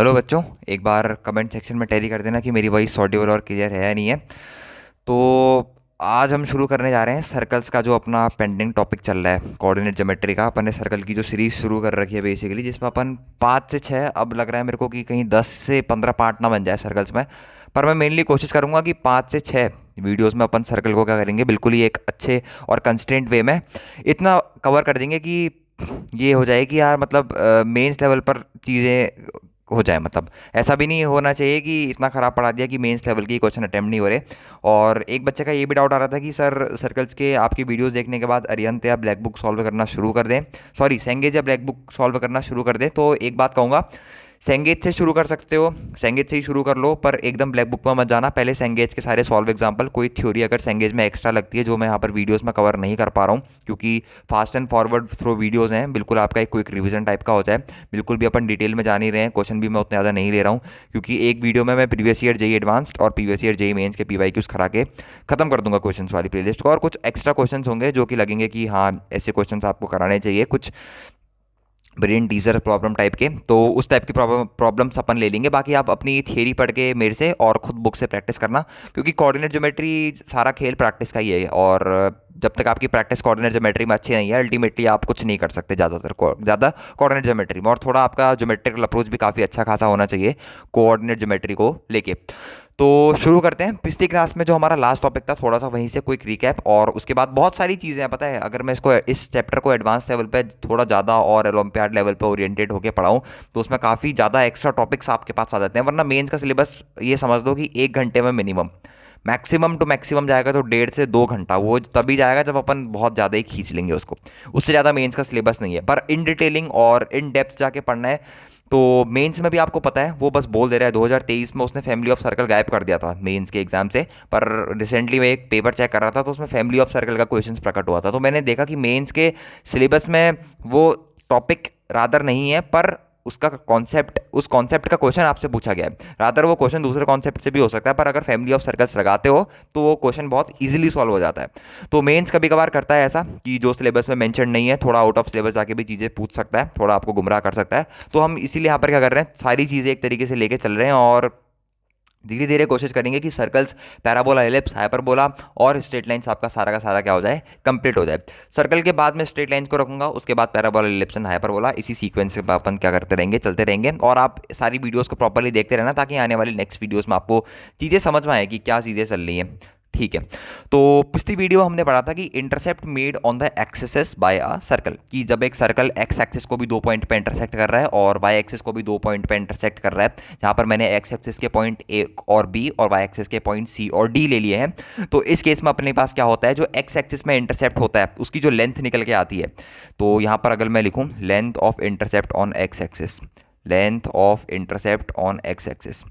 Hello बच्चों। एक बार comment section में टैली कर देना कि मेरी वॉइस ऑडिबल और क्लियर है या नहीं है। तो आज हम शुरू करने जा रहे हैं सर्कल्स का, जो अपना पेंडिंग टॉपिक चल रहा है कोऑर्डिनेट ज्योमेट्री का। अपन ने सर्कल की जो सीरीज शुरू कर रखी है बेसिकली, जिसमें अपन 5 से 6, अब लग रहा है मेरे को कि कहीं 10 से 15 पार्ट ना बन जाए सर्कल्स में। पर मैं मेनली कोशिश करूंगा कि 5 से 6 वीडियोस में अपन सर्कल को क्या करेंगे, बिल्कुल ही एक अच्छे और कंस्ट्रेंट वे में इतना कवर कर देंगे कि ये हो जाए कि यार मतलब मेंस लेवल पर चीज़ें हो जाए। मतलब ऐसा भी नहीं होना चाहिए कि इतना ख़राब पढ़ा दिया कि मेंस लेवल के क्वेश्चन अटेम्प्ट नहीं हो रहे। और एक बच्चे का ये भी डाउट आ रहा था कि सर सर्कल्स के आपकी वीडियोस देखने के बाद अरिहंत या ब्लैक बुक सॉल्व करना शुरू कर दें, सॉरी सेंगेज या ब्लैक बुक सॉल्व करना शुरू कर दें। तो एक बात कहूँगा, सेंगेज से शुरू कर सकते हो, सेंगेज से ही शुरू कर लो, पर एकदम ब्लैक बुक में मत जाना। पहले सेंगेज के सारे सॉल्व एग्जांपल, कोई थ्योरी अगर सेंगेज में एक्स्ट्रा लगती है जो मैं यहाँ पर वीडियोस में कवर नहीं कर पा रहा हूँ, क्योंकि fast and forward through videos हैं, बिल्कुल आपका एक क्विक रिवीजन टाइप का हो जाए। बिल्कुल भी अपन डिटेल में जा नहीं रहे हैं, क्वेश्चन भी मैं उतना ज़्यादा नहीं ले रहा हूँ, क्योंकि एक वीडियो में मैं प्रीवियस ईयर जेई एडवांस्ड और प्रीवियस ईयर जेई मेंस के पीवाईक्यूज करा के खत्म कर दूंगा क्वेश्चन वाली प्लेलिस्ट को। और कुछ एक्स्ट्रा क्वेश्चन होंगे जो कि लगेंगे कि हाँ ऐसे क्वेश्चन आपको कराने चाहिए, कुछ ब्रेन टीजर प्रॉब्लम टाइप के, तो उस टाइप की प्रॉब्लम्स अपन ले लेंगे। बाकी आप अपनी थियरी पढ़ के मेरे से और खुद बुक से प्रैक्टिस करना, क्योंकि कोऑर्डिनेट ज्योमेट्री सारा खेल प्रैक्टिस का ही है। और जब तक आपकी प्रैक्टिस कोऑर्डिनेट ज्योमेट्री में अच्छी नहीं है, अल्टीमेटली आप कुछ नहीं कर सकते ज़्यादा कोऑर्डिनेट ज्योमेट्री में। और थोड़ा आपका ज्योमेट्रिकल अप्रोच भी काफ़ी अच्छा खासा होना चाहिए कोऑर्डिनेट ज्योमेट्री को लेके। तो शुरू करते हैं। पिछली क्लास में जो हमारा लास्ट टॉपिक था, थोड़ा सा वहीं से क्विक रिकैप, और उसके बाद बहुत सारी चीज़ें हैं। पता है, अगर मैं इसको इस चैप्टर को एडवांस लेवल पे थोड़ा ज़्यादा और ओलंपियाड लेवल पे ओरिएंटेड होकर पढ़ाऊँ, तो उसमें काफ़ी ज़्यादा एक्स्ट्रा टॉपिक्स आपके पास आ जाते हैं। वरना मेंस का सिलेबस ये समझ लो कि 1 घंटे में मिनिमम, मैक्सिमम टू मैक्सिमम जाएगा तो 1.5 से 2 घंटा, वो तभी जाएगा जब अपन बहुत ज़्यादा ही खींच लेंगे उसको। उससे ज़्यादा मेंस का सिलेबस नहीं है। पर इन डिटेलिंग और इन डेप्थ जाके पढ़ना है तो मेंस में भी आपको पता है, वो बस बोल दे रहा है 2023 में उसने फैमिली ऑफ सर्कल गायब कर दिया था मेंस के एग्जाम से। पर रिसेंटली मैं एक पेपर चेक कर रहा था तो उसमें फैमिली ऑफ सर्कल का क्वेश्चन प्रकट हुआ था। तो मैंने देखा कि मेंस के सिलेबस में वो टॉपिक रादर नहीं है, पर उसका कॉन्सेप्ट, उस कॉन्सेप्ट का क्वेश्चन आपसे पूछा गया है। रादर वो क्वेश्चन दूसरे कॉन्सेप्ट से भी हो सकता है, पर अगर फैमिली ऑफ सर्कल्स लगाते हो तो वो क्वेश्चन बहुत इजीली सॉल्व हो जाता है। तो मेंस कभी कभार करता है ऐसा कि जो सिलेबस में मेंशन नहीं है, थोड़ा आउट ऑफ सिलेबस जाके भी चीज़ें पूछ सकता है, थोड़ा आपको गुमराह कर सकता है। तो हम इसीलिए यहाँ पर क्या कर रहे हैं, सारी चीज़ें एक तरीके से लेके चल रहे हैं और धीरे धीरे कोशिश करेंगे कि सर्कल्स, पैराबोला, एलिप्स, हाइपरबोला और स्ट्रेट लाइन्स आपका सारा का सारा क्या हो जाए, कंप्लीट हो जाए। सर्कल के बाद मैं स्ट्रेट लाइन्स को रखूंगा, उसके बाद पैराबोला, एलिप्स एंड हाइपरबोला। इसी सीक्वेंस से अपन क्या करते रहेंगे, चलते रहेंगे। और आप सारी वीडियोस को प्रॉपर्ली देखते रहना, ताकि आने वाली नेक्स्ट वीडियोस में आपको चीज़ें समझ में आए कि क्या चीज़ें चल रही हैं। ठीक है। तो पिछली वीडियो हमने पढ़ा था कि intercept made on the axis by a circle, कि जब एक सर्कल एक्स एक्सिस को भी 2 पॉइंट पे इंटरसेक्ट कर रहा है और वाई एक्सिस को भी 2 पॉइंट पे इंटरसेक्ट कर रहा है, जहां पर मैंने एक्स एक्सिस के पॉइंट ए और बी और वाई एक्सिस के पॉइंट सी और डी ले लिए हैं। तो इस केस में अपने पास क्या होता है, जो एक्स एक्सिस में इंटरसेप्ट होता है उसकी जो लेंथ निकल के आती है, तो यहां पर अगर मैं लिखूं length of intercept on X axis, length of intercept on X axis,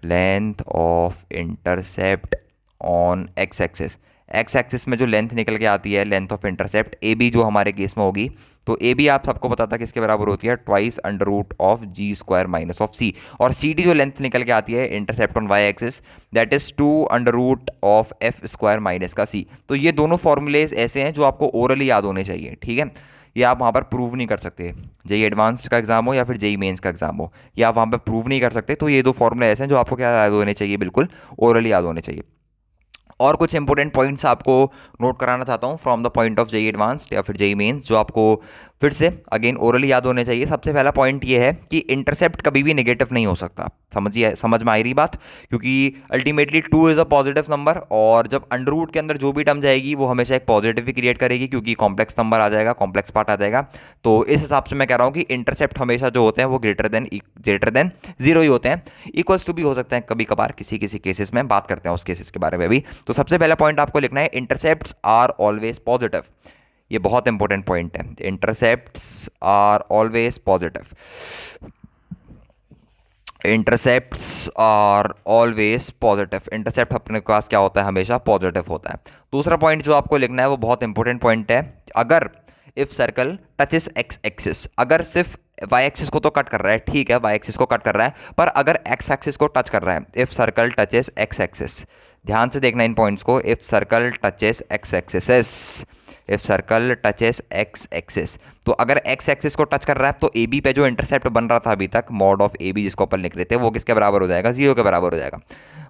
length of intercept on X axis, X axis में जो लेंथ निकल के आती है, length of intercept A B जो हमारे केस में होगी, तो ए बी आप सबको पता था किसके बराबर होती है, twice under root of ji square minus of C. और सी डी जो लेंथ निकल के आती है intercept on Y axis, that is 2 under root of F square minus का सी। तो ये दोनों फॉर्मूलेज ऐसे हैं जो आपको ओरली याद होने चाहिए। ठीक है, ये आप वहाँ पर प्रूव नहीं कर सकते, जेई एडवांस्ड का एग्जाम हो या फिर जेई मेंस का एग्जाम हो, ये आप वहाँ पर प्रूव नहीं कर सकते। तो ये दो फॉर्मूले ऐसे हैं जो आपको क्या याद होने चाहिए, बिल्कुल ओरली याद होने चाहिए। और कुछ इंपॉर्टेंट पॉइंट्स आपको नोट कराना चाहता हूँ from the point of JEE advanced या फिर जेई मेंस, जो आपको फिर से अगेन ओरली याद होने चाहिए। सबसे पहला पॉइंट ये है कि इंटरसेप्ट कभी भी नेगेटिव नहीं हो सकता। समझिए, समझ में आई रही बात, क्योंकि ultimately 2 is a positive number, और जब अंडर रूट के अंदर जो भी टर्म जाएगी वो हमेशा एक पॉजिटिव ही क्रिएट करेगी, क्योंकि कॉम्प्लेक्स नंबर आ जाएगा, कॉम्प्लेक्स पार्ट आ जाएगा। तो इस हिसाब से मैं कह रहा हूँ कि इंटरसेप्ट हमेशा जो होते हैं वो ग्रेटर देन जीरो ही होते हैं। इक्वल्स टू भी हो सकते हैं कभी कभार, किसी किसी केसेस में, बात करते हैं उस केसेस के बारे में भी। तो सबसे पहला पॉइंट आपको लिखना है, इंटरसेप्ट्स आर ऑलवेज पॉजिटिव। ये बहुत इंपॉर्टेंट पॉइंट है, intercepts are always positive, intercepts are always positive. Intercept अपने पास क्या होता है, हमेशा पॉजिटिव होता है। दूसरा पॉइंट जो आपको लिखना है वो बहुत इंपॉर्टेंट पॉइंट है, अगर if circle touches x axis, अगर सिर्फ वाई एक्सिस को तो कट कर रहा है, ठीक है, वाई एक्सिस को कट कर रहा है, पर अगर एक्स एक्सिस को टच कर रहा है, if circle touches x axis, ध्यान से देखना इन पॉइंट्स को, if circle touches x axis, if circle touches x axis, तो अगर एक्स एक्सिस को टच कर रहा है तो ए बी पे जो इंटरसेप्ट बन रहा था अभी तक, मॉड ऑफ ए बी जिसको अपन लिख रहे थे, वो किसके बराबर हो जाएगा, 0 के बराबर हो जाएगा।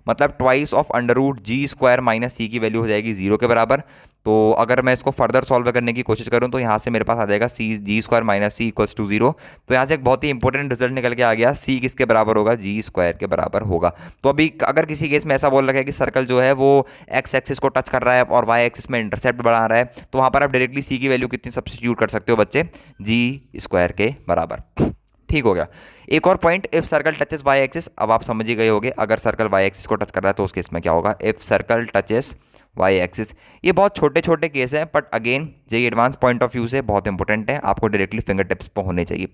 मतलब twice of under root G square minus C की वैल्यू हो जाएगी 0 के बराबर। तो अगर मैं इसको फर्दर सॉल्व करने की कोशिश करूं तो यहाँ से मेरे पास आ जाएगा C G square minus C equals to 0। तो यहाँ से एक बहुत ही इंपॉर्टेंट रिजल्ट निकल के आ गया, सी किसके बराबर होगा, जी स्क्वायर के बराबर होगा। तो अभी अगर किसी केस में ऐसा बोल रखा है कि सर्कल जो है वो एक्स एक्सिस को टच कर रहा है और वाई एक्सिस में इंटरसेप्ट बढ़ा रहा है, तो वहाँ पर आप डायरेक्टली सी की वैल्यू कितनी सब्स्टिट्यूट कर सकते हो बच्चे, जी स्क्वायर के बराबर। ठीक हो गया। एक और point, if circle touches Y axis, अब आप समझ ही गए होगे अगर सर्कल वाई एक्सिस को टच कर रहा है तो उस केस में क्या होगा, इफ सर्कल टचेस वाई एक्सिस। ये बहुत छोटे छोटे केस हैं but again JEE advance point of view से बहुत इंपॉर्टेंट है, आपको डायरेक्टली फिंगर टिप्स पर होने चाहिए।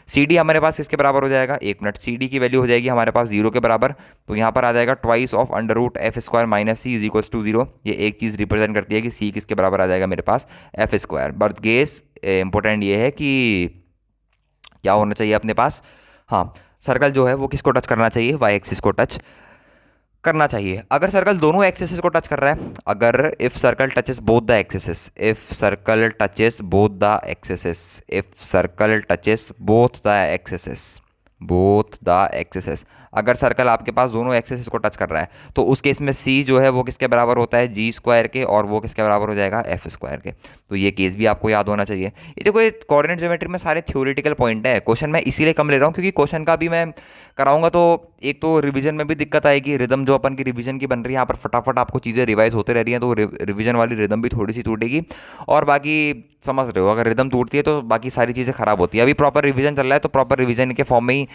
सी डी हमारे पास किसके बराबर हो जाएगा, 1 मिनट, सी डी की वैल्यू हो जाएगी हमारे पास 0 के बराबर। तो यहाँ पर आ जाएगा twice of under root F square minus C is equals to 0। ये एक चीज़ रिप्रेजेंट करती है कि सी किसके बराबर आ जाएगा मेरे पास, F square. But guess important ये है कि क्या होना चाहिए अपने पास, हाँ सर्कल जो है वो किसको टच करना चाहिए, वाई एक्सिस को टच करना चाहिए। अगर सर्कल दोनों एक्सिस को टच कर रहा है, अगर if circle touches both the axis, if circle touches both the axis, if circle touches both the axis, both the axis, अगर सर्कल आपके पास दोनों एक्सिस को टच कर रहा है तो उस केस में सी जो है वो किसके बराबर होता है, जी स्क्वायर के, और वो किसके बराबर हो जाएगा, एफ स्क्वायर के। तो ये केस भी आपको याद होना चाहिए। ये देखो ये कोऑर्डिनेट ज्योमेट्री में सारे थ्योरेटिकल पॉइंट है, क्वेश्चन मैं इसीलिए कम ले रहा हूँ क्योंकि क्वेश्चन का भी मैं कराऊंगा तो एक तो रिवीजन में भी दिक्कत आएगी, रिदम जो अपन की रिवीजन की बन रही है यहाँ पर फटाफट आपको चीज़ें रिवाइज होते रह रही हैं, तो रिवीजन वाली रिदम भी थोड़ी सी टूटेगी। और बाकी समझ रहे हो, अगर रिदम टूटती है तो बाकी सारी चीज़ें खराब होती है। अभी प्रॉपर रिवीजन चल रहा है तो प्रॉपर रिवीजन के फॉर्म में ही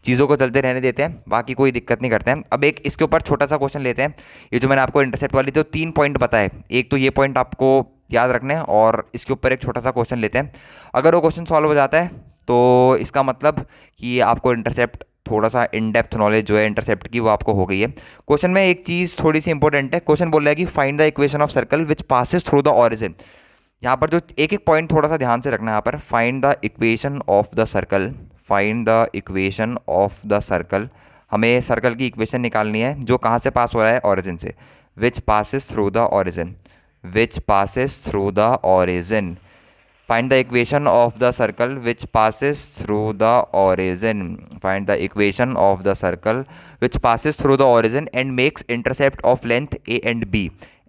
चीज़ों को चलते रहने देते हैं, बाकी कोई दिक्कत नहीं करते हैं। अब एक इसके ऊपर छोटा सा क्वेश्चन लेते हैं। ये जो मैंने आपको इंटरसेप्ट वाली तो 3 पॉइंट बताए, एक तो ये पॉइंट आपको याद रखना है और इसके ऊपर एक छोटा सा क्वेश्चन लेते हैं। अगर वो क्वेश्चन सॉल्व हो जाता है तो इसका मतलब कि आपको इंटरसेप्ट थोड़ा सा इन डेप्थ नॉलेज जो है इंटरसेप्ट की वो आपको हो गई है। क्वेश्चन में एक चीज़ थोड़ी सी इंपॉर्टेंट है, क्वेश्चन बोल रहा है कि find the equation of circle which passes through the origin. यहाँ पर जो एक एक पॉइंट थोड़ा सा ध्यान से रखना है, यहाँ पर find the equation of the circle, find the equation of the circle, हमें सर्कल की इक्वेशन निकालनी है जो कहाँ से पास हो रहा है, ऑरिजिन से, which passes through the origin, which passes through the origin. Find the equation of the circle which passes through the origin. Find the equation of the circle which passes through the origin and makes intercept of length a and b.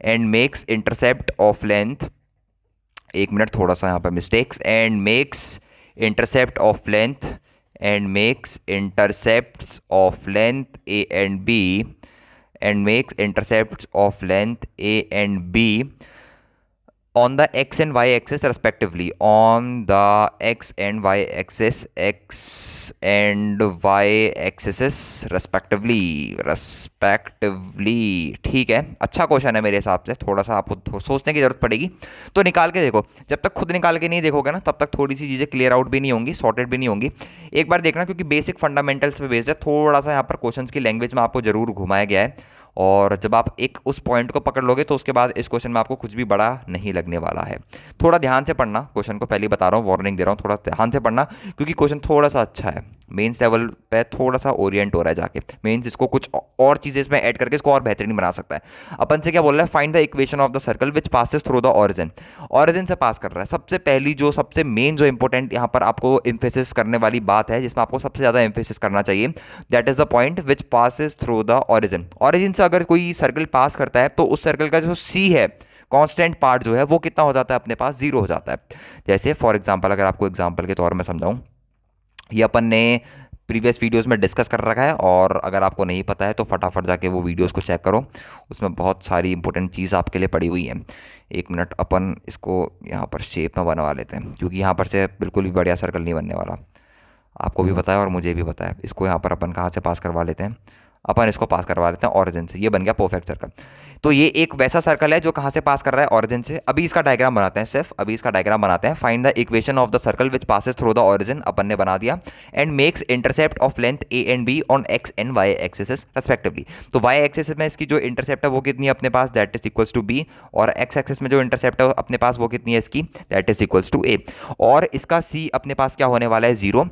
And makes intercept of length, एक minute थोड़ा सा यहाँ पर mistakes, and makes intercept of length and makes intercepts of length a and b, and makes intercepts of length a and b on the x and y axis respectively, on the x and y axis, x and y axes respectively, ठीक है, अच्छा question है मेरे हिसाब से, थोड़ा सा आपको सोचने की जरूरत पड़ेगी। तो निकाल के देखो, जब तक खुद निकाल के नहीं देखोगे ना तब तक थोड़ी सी चीज़ें क्लियर आउट भी नहीं होंगी, सॉर्टेड भी नहीं होंगी। एक बार देखना क्योंकि बेसिक फंडामेंटल्स पे बेस्ड है, थोड़ा सा यहाँ पर क्वेश्चंस की लैंग्वेज में आपको जरूर घुमाया गया है, और जब आप एक उस पॉइंट को पकड़ लोगे तो उसके बाद इस क्वेश्चन में आपको कुछ भी बड़ा नहीं लगने वाला है। थोड़ा ध्यान से पढ़ना क्वेश्चन को, पहले बता रहा हूँ, वार्निंग दे रहा हूँ, थोड़ा ध्यान से पढ़ना क्योंकि क्वेश्चन थोड़ा सा अच्छा है, मेंस लेवल पे थोड़ा सा ओरिएंट हो रहा है जाके, मेंस इसको कुछ और चीज़ें इसमें ऐड करके इसको और बेहतरीन बना सकता है। अपन से क्या बोल रहा है, find the equation of the circle which passes through the origin, origin से पास कर रहा है। सबसे पहली जो सबसे मेन जो इंपॉर्टेंट यहाँ पर आपको इम्फेसिस करने वाली बात है, जिसमें आपको सबसे ज़्यादा इम्फेसिस करना चाहिए, that is the point which passes through the origin. Origin से अगर कोई सर्कल पास करता है तो उस सर्कल का जो सी है, कांस्टेंट पार्ट जो है वो कितना हो जाता है अपने पास, 0 हो जाता है। जैसे फॉर एग्जांपल, अगर आपको एग्जांपल के तौर में समझाऊं, ये अपन ने प्रीवियस वीडियोस में डिस्कस कर रखा है, और अगर आपको नहीं पता है तो फटाफट जाके वो वीडियोस को चेक करो, उसमें बहुत सारी इंपॉर्टेंट चीज़ आपके लिए पड़ी हुई है। एक मिनट, अपन इसको यहाँ पर शेप में बनवा लेते हैं क्योंकि यहाँ पर से बिल्कुल भी बढ़िया सर्कल नहीं बनने वाला, आपको भी पता है और मुझे भी पता है। इसको यहाँ पर अपन कहाँ से पास करवा लेते हैं, अपन इसको पास करवा लेते हैं ऑरिजिन से, ये बन गया परफेक्ट सर्कल। तो ये एक वैसा सर्कल है जो कहाँ से पास कर रहा है, ऑरिजिन से। अभी इसका डायग्राम बनाते हैं, सिर्फ अभी इसका डायग्राम बनाते हैं। Find the equation of the circle which passes through the origin, अपन ने बना दिया, and makes intercept of length A and B on X and Y axis respectively. तो वाई एक्सिस में इसकी जो इंटरसेप्ट है वो कितनी है अपने पास, that is equals to B, और एक्स एक्सिस में जो इंटरसेप्ट है अपने पास वो कितनी है इसकी, दैट इज इक्वल्स टू ए, और इसका सी अपने पास क्या होने वाला है, 0।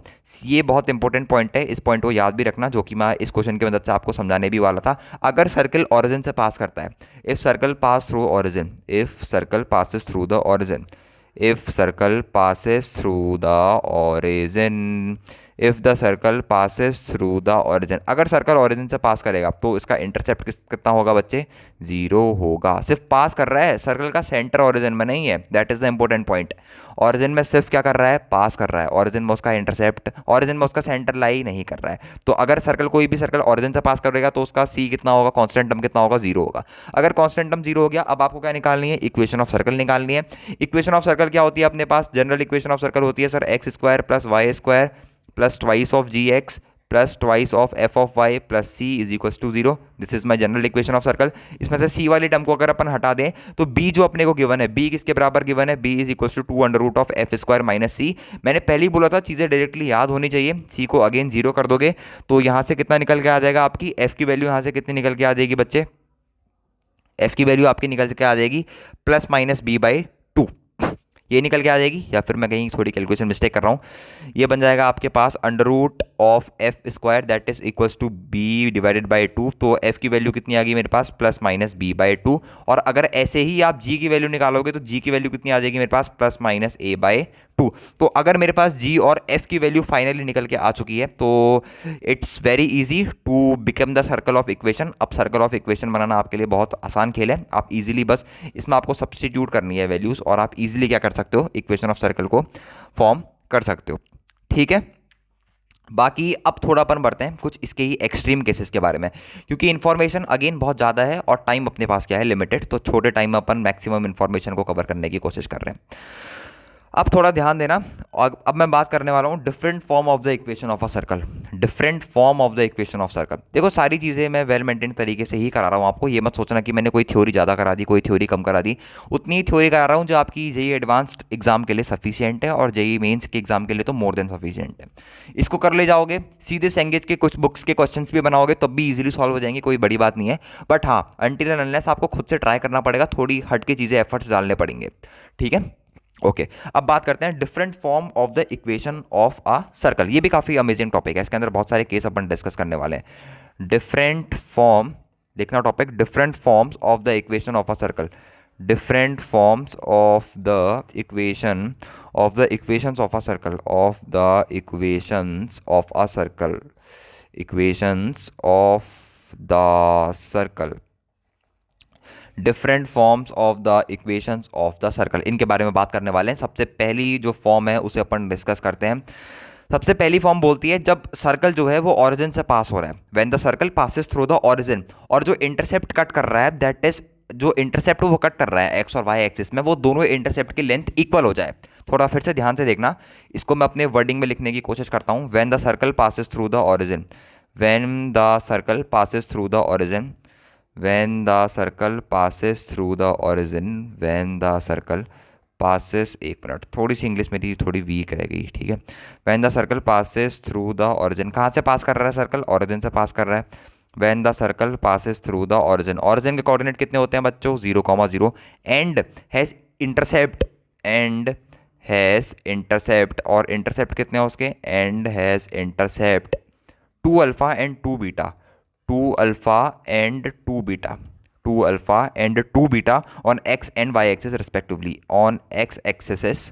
ये बहुत इंपॉर्टेंट पॉइंट है, इस पॉइंट को याद भी रखना, जो कि मैं इस क्वेश्चन की मदद से आपको समझाने भी वाला था। अगर सर्कल ऑरिजिन से पास करता है, if circle pass through origin, if circle passes through the origin, if circle passes through the origin, if the circle passes through the origin, अगर सर्कल ऑरिजिन से पास करेगा तो इसका इंटरसेप्ट कितना होगा बच्चे, 0 होगा। सिर्फ पास कर रहा है, सर्कल का सेंटर ऑरिजिन में नहीं है, that is the important point. Origin में सिर्फ क्या कर रहा है, पास कर रहा है, ऑरिजिन में उसका इंटरसेप्ट, ऑरिजिन में उसका सेंटर लाई नहीं कर रहा है। तो अगर सर्कल, कोई भी सर्कल ऑरिजिन से पास करेगा तो उसका सी कितना होगा, कांस्टेंट टर्म कितना होगा, 0 होगा। अगर कांस्टेंट टर्म 0 हो गया, अब आपको क्या निकालनी है, इक्वेशन ऑफ सर्कल निकालनी है। इक्वेशन ऑफ सर्कल क्या होती है अपने पास, जनरल इक्वेशन ऑफ सर्कल होती है sir X square plus Y square plus twice of G X plus twice of F of Y plus C is equal to 0। This is my general equation of circle. इसमें से सी वाली term को अगर अपन हटा दें तो बी जो अपने को गिवन है, बी किसके बराबर गिवन है, B is equal to 2 √ F square minus C. मैंने पहले ही बोला था चीज़ें डायरेक्टली याद होनी चाहिए। सी को अगेन 0 कर दोगे तो यहाँ से कितना निकल के आ जाएगा, आपकी एफ की वैल्यू यहाँ से कितनी निकल के आ जाएगी बच्चे, एफ की वैल्यू आपकी निकल के आ जाएगी प्लस माइनस बी बाई 2, ये निकल के आ जाएगी। या फिर मैं कहीं थोड़ी कैलकुलेशन मिस्टेक कर रहा हूँ, ये बन जाएगा आपके पास √(f²) that is equals to B divided by 2। तो f की वैल्यू कितनी आ गई मेरे पास, प्लस माइनस बी बाई 2। और अगर ऐसे ही आप g की वैल्यू निकालोगे तो g की वैल्यू कितनी आ जाएगी मेरे पास, प्लस माइनस a बाई 2। तो अगर मेरे पास g और f की वैल्यू फाइनली निकल के आ चुकी है तो it's very easy to become the circle of equation. अब सर्कल ऑफ इक्वेशन बनाना आपके लिए बहुत आसान खेल है। आप इजीली बस इसमें आपको सब्सटीट्यूट करनी है वैल्यूज और आप इजीली क्या कर सकते हो, इक्वेशन ऑफ सर्कल को फॉर्म कर सकते हो। ठीक है, बाकी अब थोड़ा अपन बढ़ते हैं कुछ इसके ही एक्सट्रीम केसेस के बारे में, क्योंकि इन्फॉर्मेशन अगेन बहुत ज़्यादा है और टाइम अपने पास क्या है, लिमिटेड। तो छोटे टाइम में अपन मैक्सिमम इन्फॉर्मेशन को कवर करने की कोशिश कर रहे हैं। अब थोड़ा ध्यान देना, और अब मैं बात करने वाला हूँ different form of the equation of a circle. Different form of the equation of circle, देखो सारी चीज़ें मैं वेल मेंटेन तरीके से ही करा रहा हूँ आपको। ये मत सोचना कि मैंने कोई थ्योरी ज़्यादा करा दी, कोई थ्योरी कम करा दी। उतनी ही थ्योरी करा रहा हूँ जो आपकी जेई एडवांस्ड एग्जाम के लिए सफिशियंट है और जेई मेन्स के एग्जाम के लिए तो मोर देन सफिशियंट है। इसको कर ले जाओगे, सीधे सेंगेज के कुछ बुक्स के क्वेश्चंस भी बनाओगे तब भी इजीली सॉल्व हो जाएंगे, कोई बड़ी बात नहीं है। बट हाँ, अनटिल एंड अनलेस आपको खुद से ट्राई करना पड़ेगा, थोड़ी हट के चीज़ें एफर्ट्स डालने पड़ेंगे। ठीक है, ओके अब बात करते हैं different form of the equation of a circle. ये भी काफ़ी अमेजिंग टॉपिक है, इसके अंदर बहुत सारे केस अपन डिस्कस करने वाले हैं। डिफरेंट फॉर्म, देखना topic, different forms of the equation of a circle. Different forms of the equation of the equations of a circle, of the equations of a circle, equations of the circle, different forms of the equations of the circle, इनके बारे में बात करने वाले हैं। सबसे पहली जो फॉर्म है उसे अपन डिस्कस करते हैं। सबसे पहली फॉर्म बोलती है जब सर्कल जो है वो ऑरिजिन से पास हो रहा है, when the circle passes through the origin, और जो इंटरसेप्ट कट कर रहा है दैट इज, जो इंटरसेप्ट वो कट कर रहा है एक्स और वाई एक्सिस में, वो दोनों इंटरसेप्ट की लेंथ इक्वल हो जाए। थोड़ा फिर से ध्यान से देखना, इसको मैं अपने वर्डिंग में लिखने की कोशिश करता हूँ। When the circle passes through the origin, when the circle passes through the origin, when the circle passes through the origin, when the circle passes, एक मिनट, थोड़ी सी इंग्लिश मेरी थोड़ी वीक रह गई, ठीक है। when the circle passes through the origin, कहाँ से पास कर रहा है सर्कल, ऑरिजिन से पास कर रहा है। when the circle passes through the origin, origin के कोऑर्डिनेट कितने होते हैं बच्चों, 0,0, and has intercept, and has intercept, और इंटरसेप्ट कितने हैं उसके, and has intercept 2 alpha and 2 beta, 2 alpha and 2 beta, 2 alpha and 2 beta on x and y axis respectively, on x axis,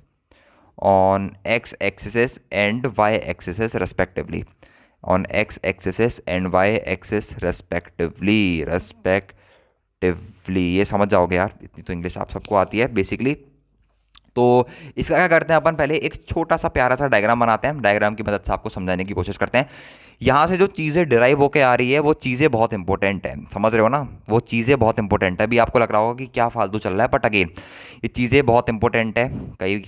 on x axis and y axis respectively, on x axis and y axis respectively, ये समझ जाओगे यार, इतनी तो English आप सबको आती है बेसिकली। तो इसका क्या करते हैं अपन, पहले एक छोटा सा प्यारा सा डायग्राम बनाते हैं, डायग्राम की मदद से आपको समझाने की कोशिश करते हैं। यहाँ से जो चीज़ें डिराइव होकर आ रही है वो चीज़ें बहुत इंपॉर्टेंट है, समझ रहे हो ना, वो चीज़ें बहुत इंपॉर्टेंट है। अभी आपको लग रहा होगा कि क्या फालतू चल रहा है, बट अगेन ये चीज़ें बहुत इंपॉर्टेंट है।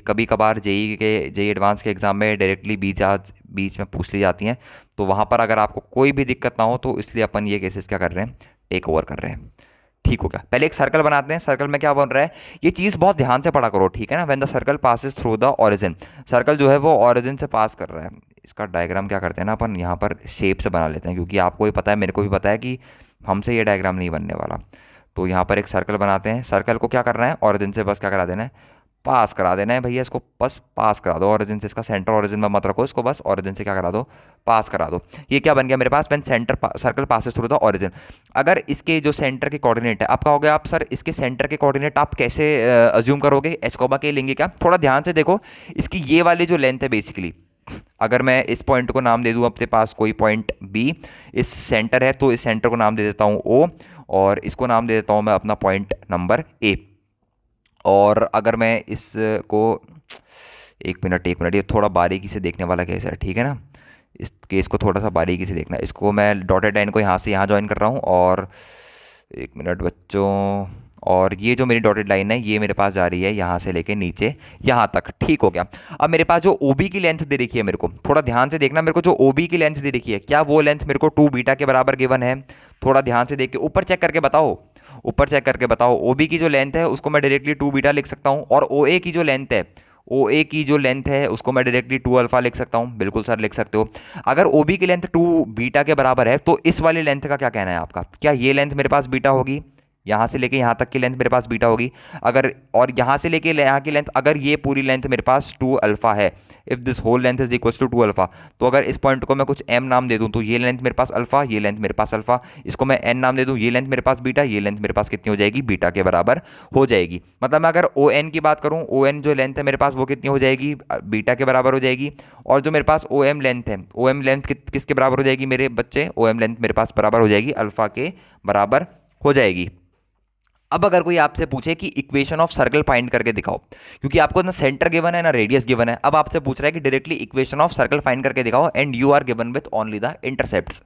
कभी कभार जेई एडवांस के एग्जाम में डायरेक्टली बीच में पूछ ली जाती हैं, तो वहाँ पर अगर आपको कोई भी दिक्कत ना हो तो इसलिए अपन ये केसेस क्या कर रहे हैं, टेक ओवर कर रहे हैं। ठीक हो गया, पहले एक सर्कल बनाते हैं। सर्कल में क्या बन रहा है, ये चीज़ बहुत ध्यान से पढ़ा करो, ठीक है ना। When the circle passes through the origin, circle जो है वो ऑरिजिन से पास कर रहा है। इसका डायग्राम क्या करते हैं ना अपन, यहाँ पर शेप से बना लेते हैं, क्योंकि आपको भी पता है, मेरे को भी पता है कि हमसे ये डायग्राम नहीं बनने वाला। तो यहाँ पर एक सर्कल बनाते हैं। सर्कल को क्या करना है, ऑरिजिन से बस क्या करा देना है, पास करा देना है भैया, इसको बस पास करा दो ओरिजिन से, इसका सेंटर ओरिजिन में मत रखो, इसको बस ओरिजिन से क्या करा दो, पास करा दो। ये क्या बन गया मेरे पास, when centre circle passes through the origin. अगर इसके जो सेंटर के कोऑर्डिनेट है, आप कहोगे आप सर इसके सेंटर के कोऑर्डिनेट आप कैसे अज्यूम करोगे, एच कोमा के लेंगे क्या? थोड़ा ध्यान से देखो, इसकी ये वाली जो लेंथ है बेसिकली, अगर मैं इस पॉइंट को नाम दे दूं अपने पास कोई पॉइंट बी, इस सेंटर है तो इस सेंटर को नाम दे देता हूं ओ, और इसको नाम दे देता हूं मैं अपना पॉइंट नंबर ए। और अगर मैं इसको, एक मिनट, ये थोड़ा बारीकी से देखने वाला केस है, ठीक है ना, इस केस को थोड़ा सा बारीकी से देखना। इसको मैं डॉटेड लाइन को यहाँ से यहाँ ज्वाइन कर रहा हूँ, और एक मिनट बच्चों, और ये जो मेरी डॉटेड लाइन है ये मेरे पास जा रही है यहाँ से लेके नीचे यहाँ तक, ठीक हो गया। अब मेरे पास जो ओबी की लेंथ दे रखी है, मेरे को थोड़ा ध्यान से देखना, मेरे को जो ओबी की लेंथ दे रखी है, क्या वो लेंथ मेरे को 2 बीटा के बराबर गिवन है? थोड़ा ध्यान से देख के ऊपर चेक करके बताओ, ऊपर चेक करके बताओ। ओबी की जो लेंथ है उसको मैं डायरेक्टली 2 बीटा लिख सकता हूँ, और ओ ए की जो लेंथ है, ओ ए की जो लेंथ है उसको मैं डायरेक्टली 2 अल्फा लिख सकता हूँ। बिल्कुल सर लिख सकते हो। अगर ओ बी की लेंथ 2 बीटा के बराबर है तो इस वाली लेंथ का क्या कहना है आपका? क्या ये लेंथ मेरे पास बीटा होगी? यहाँ से लेके यहाँ तक की लेंथ मेरे पास बीटा होगी। अगर, और यहाँ से लेके यहाँ की लेंथ, अगर ये पूरी लेंथ मेरे पास 2 अल्फा है, if this whole length is equals to 2 alpha, तो अगर इस पॉइंट को मैं कुछ एम नाम दे दूँ तो ये लेंथ मेरे पास अल्फा, ये लेंथ मेरे पास अल्फा, इसको मैं एन नाम दे दूँ, ये लेंथ मेरे पास बीटा, ये लेंथ मेरे पास कितनी हो जाएगी? बीटा के बराबर हो जाएगी। मतलब मैं अगर ओ एन की बात करूँ, ओ एन जो लेंथ है मेरे पास वो कितनी हो जाएगी? बीटा के बराबर हो जाएगी। और जो मेरे पास ओ एम लेंथ है, ओ एम लेंथ किसके बराबर हो जाएगी मेरे बच्चे? ओ एम लेंथ मेरे पास बराबर हो जाएगी अल्फा के बराबर हो जाएगी। अब अगर कोई आपसे पूछे कि इक्वेशन ऑफ सर्कल फाइंड करके दिखाओ, क्योंकि आपको ना सेंटर गिवन है ना रेडियस गिवन है, अब आपसे पूछ रहा है कि directly equation of circle find करके दिखाओ, and you are given with only the intercepts.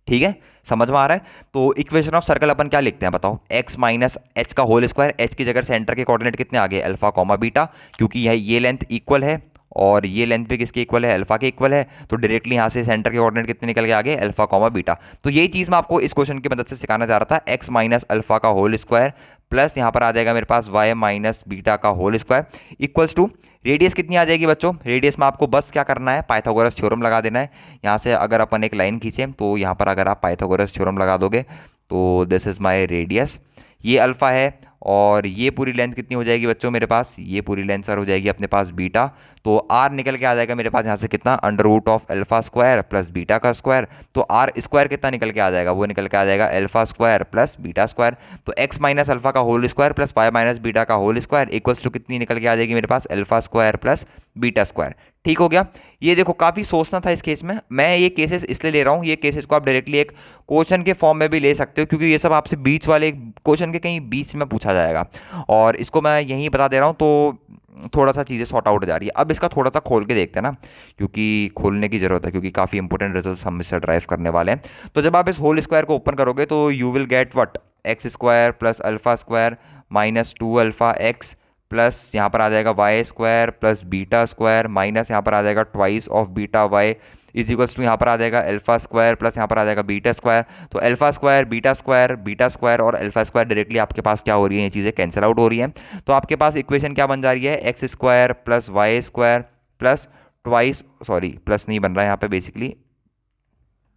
ठीक है, समझ में आ रहा है? तो इक्वेशन ऑफ सर्कल अपन क्या लिखते हैं बताओ? एक्स माइनस एच का होल स्क्वायर, एच की जगह सेंटर के कोऑर्डिनेट कितने आ गए? अल्फा कॉमा बीटा, क्योंकि ये लेंथ इक्वल है और ये लेंथ भी किसके इक्वल है? अल्फा के इक्वल है, तो डायरेक्टली यहाँ से सेंटर के कोऑर्डिनेट कितने निकल के आगे? Alpha comma beta. तो यही चीज़ मैं आपको इस क्वेश्चन की मदद से सिखाना चाह रहा था। एक्स माइनस अल्फा का होल स्क्वायर प्लस यहाँ पर आ जाएगा मेरे पास वाई माइनस बीटा का whole square equals to, radius कितनी आ जाएगी बच्चों? रेडियस में आपको बस क्या करना है? पाइथागोरस थ्योरम लगा देना है। यहाँ से अगर अपन एक लाइन खींचें तो यहाँ पर अगर आप पाइथागोरस थ्योरम लगा दोगे तो दिस इज माई रेडियस, ये अल्फा है, और ये पूरी लेंथ कितनी हो जाएगी बच्चों मेरे पास? ये पूरी लेंथ सर हो जाएगी अपने पास बीटा। तो आर निकल के आ जाएगा मेरे पास यहाँ से कितना? Under root of alpha square plus beta का स्क्वायर। तो आर स्क्वायर कितना निकल के आ जाएगा? वो निकल के आ जाएगा alpha square plus beta square. तो एक्स माइनस अल्फा का whole square plus Y minus beta का होल स्क्वायर इक्वल्स टू कितनी निकल के आ जाएगी मेरे पास? Alpha square plus beta square. ठीक हो गया। ये देखो काफ़ी सोचना था इस केस में, मैं ये केसेस इसलिए ले रहा हूँ, ये केसेस को आप डायरेक्टली एक क्वेश्चन के फॉर्म में भी ले सकते हो, क्योंकि ये सब आपसे बीच वाले क्वेश्चन के कहीं बीच में पूछा जाएगा, और इसको मैं यहीं बता दे रहा हूँ, तो थोड़ा सा चीज़ें सॉर्ट आउट हो जा रही है। अब इसका थोड़ा सा खोल के देखते हैं ना, क्योंकि खोलने की ज़रूरत है, क्योंकि काफ़ी इंपॉर्टेंट रिजल्ट हम इससे ड्राइव करने वाले हैं। तो जब आप इस होल स्क्वायर को ओपन करोगे तो you will get what? X square plus alpha square minus 2 alpha X plus यहाँ पर आ जाएगा Y square plus beta square minus यहाँ पर आ जाएगा twice of beta Y is equals to यहाँ पर आ जाएगा अल्फा स्क्वायर प्लस यहाँ पर आ जाएगा बीटा स्क्वायर। तो अल्फा स्क्वायर बीटा स्क्वायर और अल्फा स्क्वायर डायरेक्टली आपके पास क्या हो रही है? ये चीज़ें कैंसिल आउट हो रही हैं। तो आपके पास इक्वेशन क्या बन जा रही है? X square plus Y square plus twice, sorry plus नहीं बन रहा है यहाँ पे, बेसिकली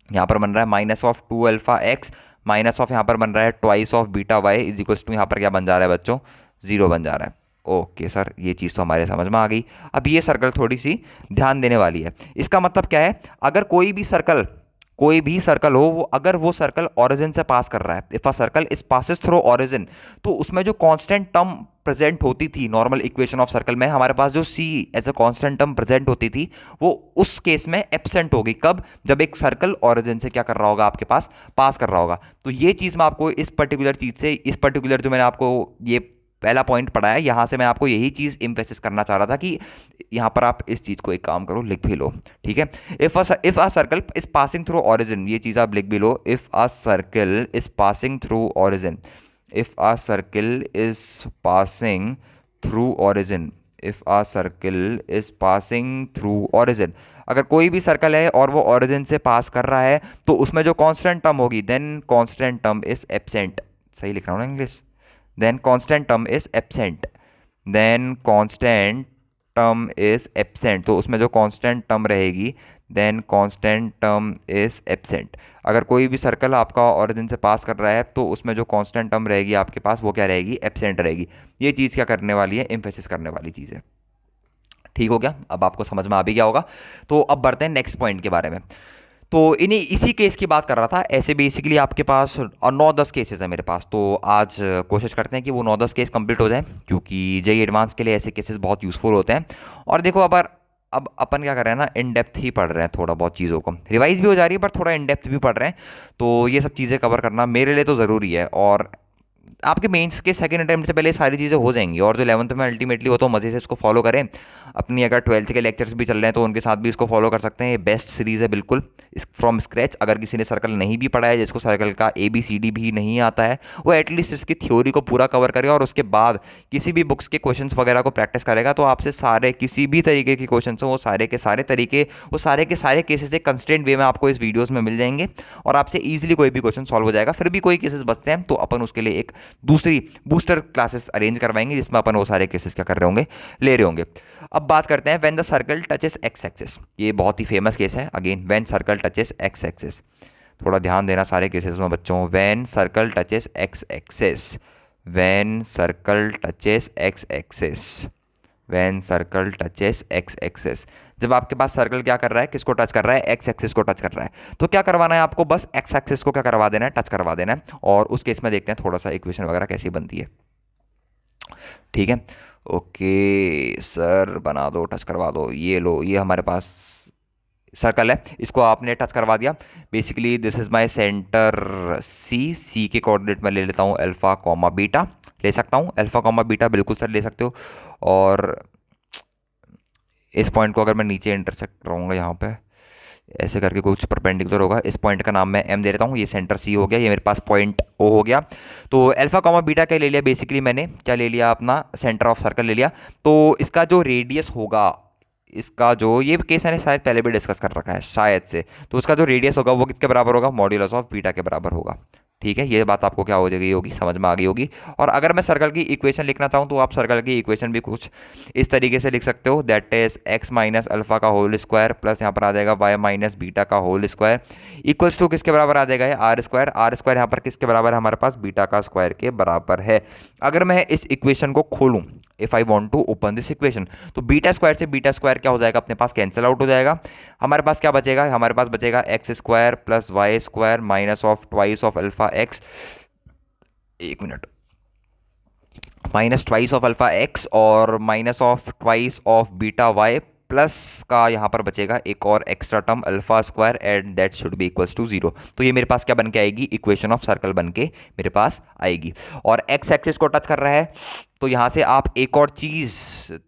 यहाँ पर बन रहा है minus of 2 alpha X minus of यहाँ पर बन रहा है twice of beta Y is equals to यहाँ पर क्या बन जा रहा है बच्चों? 0 बन जा रहा है। ओके सर, ये चीज़ तो हमारे समझ में आ गई। अब ये सर्कल थोड़ी सी ध्यान देने वाली है। इसका मतलब क्या है? अगर कोई भी सर्कल हो, वो अगर वो सर्कल ओरिजिन से पास कर रहा है, if a circle is passes through origin, तो उसमें जो कांस्टेंट टर्म प्रेजेंट होती थी नॉर्मल इक्वेशन ऑफ सर्कल में, हमारे पास जो C as a constant term present होती थी, वो उस केस में एब्सेंट होगी। कब? जब एक सर्कल ओरिजिन से क्या कर रहा होगा? आपके पास पास कर रहा होगा। तो ये चीज़ मैं आपको इस पर्टिकुलर चीज़ से, इस पर्टिकुलर जो मैंने आपको ये पहला पॉइंट पढ़ा है, यहाँ से मैं आपको यही चीज़ इम्फेसिस करना चाह रहा था कि यहाँ पर आप इस चीज़ को एक काम करो, लिख भी लो। ठीक है, if a circle is passing through origin, ये चीज़ आप लिख भी लो। If a circle is passing through origin, if a circle is passing through origin, if a circle is passing through origin, अगर कोई भी सर्कल है और वो ऑरिजिन से पास कर रहा है, तो उसमें जो कांस्टेंट टर्म होगी, then constant term is absent. सही लिख रहा हूँ ना English? then constant term is absent, then constant term is absent, तो उसमें जो constant term रहेगी then constant term is absent. अगर कोई भी सर्कल आपका ओरिजिन से पास कर रहा है तो उसमें जो कांस्टेंट टर्म रहेगी आपके पास वो क्या रहेगी, एब्सेंट रहेगी। ये चीज़ क्या करने वाली है, एम्फेसिस करने वाली चीज़ है। ठीक हो गया, अब आपको समझ में आ भी गया होगा। तो अब बढ़ते हैं नेक्स्ट पॉइंट के बारे में। तो इन्हीं इसी केस की बात कर रहा था। ऐसे बेसिकली आपके पास 9-10 केसेस है मेरे पास, तो आज कोशिश करते हैं कि वो 9-10 केस कंप्लीट हो जाए, क्योंकि जेई एडवांस के लिए ऐसे केसेस बहुत यूज़फुल होते हैं। और देखो अब अपन क्या कर रहे हैं ना, इन डेप्थ ही पढ़ रहे हैं, थोड़ा बहुत चीज़ों को रिवाइज भी हो जा रही है पर थोड़ा इन डेप्थ भी पढ़ रहे हैं। तो ये सब चीज़ें कवर करना मेरे लिए तो ज़रूरी है, और आपके मेंस के सेकंड अटेम्प्ट से पहले सारी चीज़ें हो जाएंगी। और जो 11th में अल्टीमेटली वो तो मज़े से इसको फॉलो करें। अपनी अगर 12th के लेक्चर्स भी चल रहे हैं तो उनके साथ भी इसको फॉलो कर सकते हैं। ये बेस्ट सीरीज़ है बिल्कुल, फ्रॉम स्क्रैच। अगर किसी ने सर्कल नहीं भी पढ़ा है, जिसको सर्कल का ABCD भी नहीं आता है, वो एटलीस्ट इसकी थ्योरी को पूरा कवर करेगा और उसके बाद किसी भी बुक्स के क्वेश्चंस वगैरह को प्रैक्टिस करेगा तो आपसे सारे किसी भी तरीके के क्वेश्चन हो, वो सारे के सारे तरीके, वो सारे के सारे केसेस एक कंस्टेंट वे में आपको इस वीडियोस में मिल जाएंगे और आपसे ईजिली कोई भी क्वेश्चन सॉल्व हो जाएगा। फिर भी कोई केसेस बचते हैं तो अपन उसके लिए एक दूसरी बूस्टर क्लासेस अरेंज करवाएंगे जिसमें अपन वो सारे केसेस क्या कर रहे होंगे, ले रहे होंगे। अब बात करते हैं when the circle touches x axis. ये बहुत ही फेमस केस है again, when circle touches x axis. थोड़ा ध्यान देना सारे केसेस में बच्चों। When circle touches x axis, when circle touches x axis, when circle touches x axis. जब आपके पास सर्कल क्या कर रहा है, किसको टच कर रहा है, एक्स एक्सिस को टच कर रहा है, तो क्या करवाना है आपको, बस एक्स एक्सिस को क्या करवा देना है, टच करवा देना है। और उस केस में देखते हैं थोड़ा सा इक्वेशन वगैरह कैसी बनती है। ठीक है, ओके सर बना दो, टच करवा दो। ये लो, ये हमारे पास सर्कल है, इसको आपने टच करवा दिया। Basically this is my centre C के कोऑर्डिनेट में ले लेता हूँ अल्फा कॉमा बीटा, ले सकता हूँ अल्फा कॉमा बीटा, बिल्कुल सर ले सकते हो। और इस पॉइंट को अगर मैं नीचे इंटरसेक्ट रहूँगा यहाँ पे ऐसे करके कुछ परपेंडिकुलर होगा, इस पॉइंट का नाम मैं M दे देता हूँ। ये सेंटर C हो गया, ये मेरे पास पॉइंट O हो गया। तो अल्फा कॉमा बीटा क्या ले लिया, बेसिकली मैंने क्या ले लिया, अपना सेंटर ऑफ सर्कल ले लिया। तो इसका जो रेडियस होगा, इसका जो ये केस मैंने शायद पहले भी डिस्कस कर रखा है शायद से, तो उसका जो रेडियस होगा वो किसके बराबर होगा, मॉड्यूलस ऑफ बीटा के बराबर होगा। ठीक है, ये बात आपको क्या हो गई होगी, समझ में आ गई होगी। और अगर मैं सर्कल की इक्वेशन लिखना चाहूँ तो आप सर्कल की इक्वेशन भी कुछ इस तरीके से लिख सकते हो, that is x minus alpha का होल स्क्वायर प्लस यहाँ पर आ जाएगा वाई माइनस बीटा का होल स्क्वायर इक्वल्स टू किसके बराबर आ जाएगा, आर स्क्वायर। आर स्क्वायर यहाँ पर किसके बराबर है, हमारे पास बीटा का स्क्वायर के बराबर है। अगर मैं इस इक्वेशन को खोलूँ, if I want to open this equation, तो बीटा स्क्वायर से बीटा स्क्वायर क्या हो जाएगा, अपने पास कैंसिल आउट हो जाएगा। हमारे पास क्या बचेगा, हमारे पास बचेगा X square plus Y square minus of twice of alpha X, एक मिनट, minus twice of alpha X और minus of twice of beta Y plus का यहाँ पर बचेगा एक और extra term alpha square and that should be equals to 0। तो ये मेरे पास क्या बन के आएगी, इक्वेशन ऑफ सर्कल बन के मेरे पास आएगी। और एक्स एक्सिस को टच कर रहा है तो यहाँ से आप एक और चीज़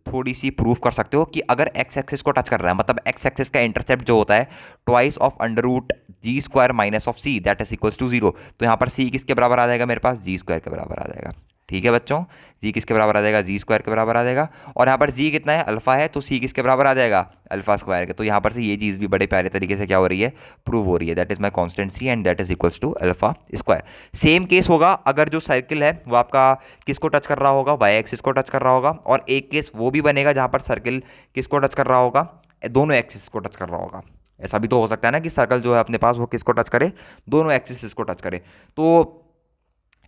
थोड़ी सी प्रूफ कर सकते हो कि अगर एक्स एक्सिस को टच कर रहा है, मतलब एक्स एक्सिस का इंटरसेप्ट जो होता है twice of under root G square minus of C that is equals to 0, तो यहाँ पर सी किसके बराबर आ जाएगा, मेरे पास जी स्क्वायर के बराबर आ जाएगा। ठीक है बच्चों, जी किसके बराबर आ जाएगा, जी स्क्वायर के बराबर आ जाएगा। और यहाँ पर जी कितना है, अल्फा है, तो सी किसके बराबर आ जाएगा, अल्फा स्क्वायर के। तो यहाँ पर से ये चीज़ भी बड़े प्यारे तरीके से क्या हो रही है, प्रूव हो रही है, that is my constant C and that is equals to alpha square. Same case होगा अगर जो सर्किल है वो आपका किसको टच कर रहा होगा, वाई एक्सिस को टच कर रहा होगा। और एक केस वो भी बनेगा जहाँ पर सर्किल किसको टच कर रहा होगा, दोनों एक्सिस को टच कर रहा होगा। ऐसा भी तो हो सकता है ना कि सर्कल जो है अपने पास वो किसको टच करे, दोनों एक्सिस को टच करे। तो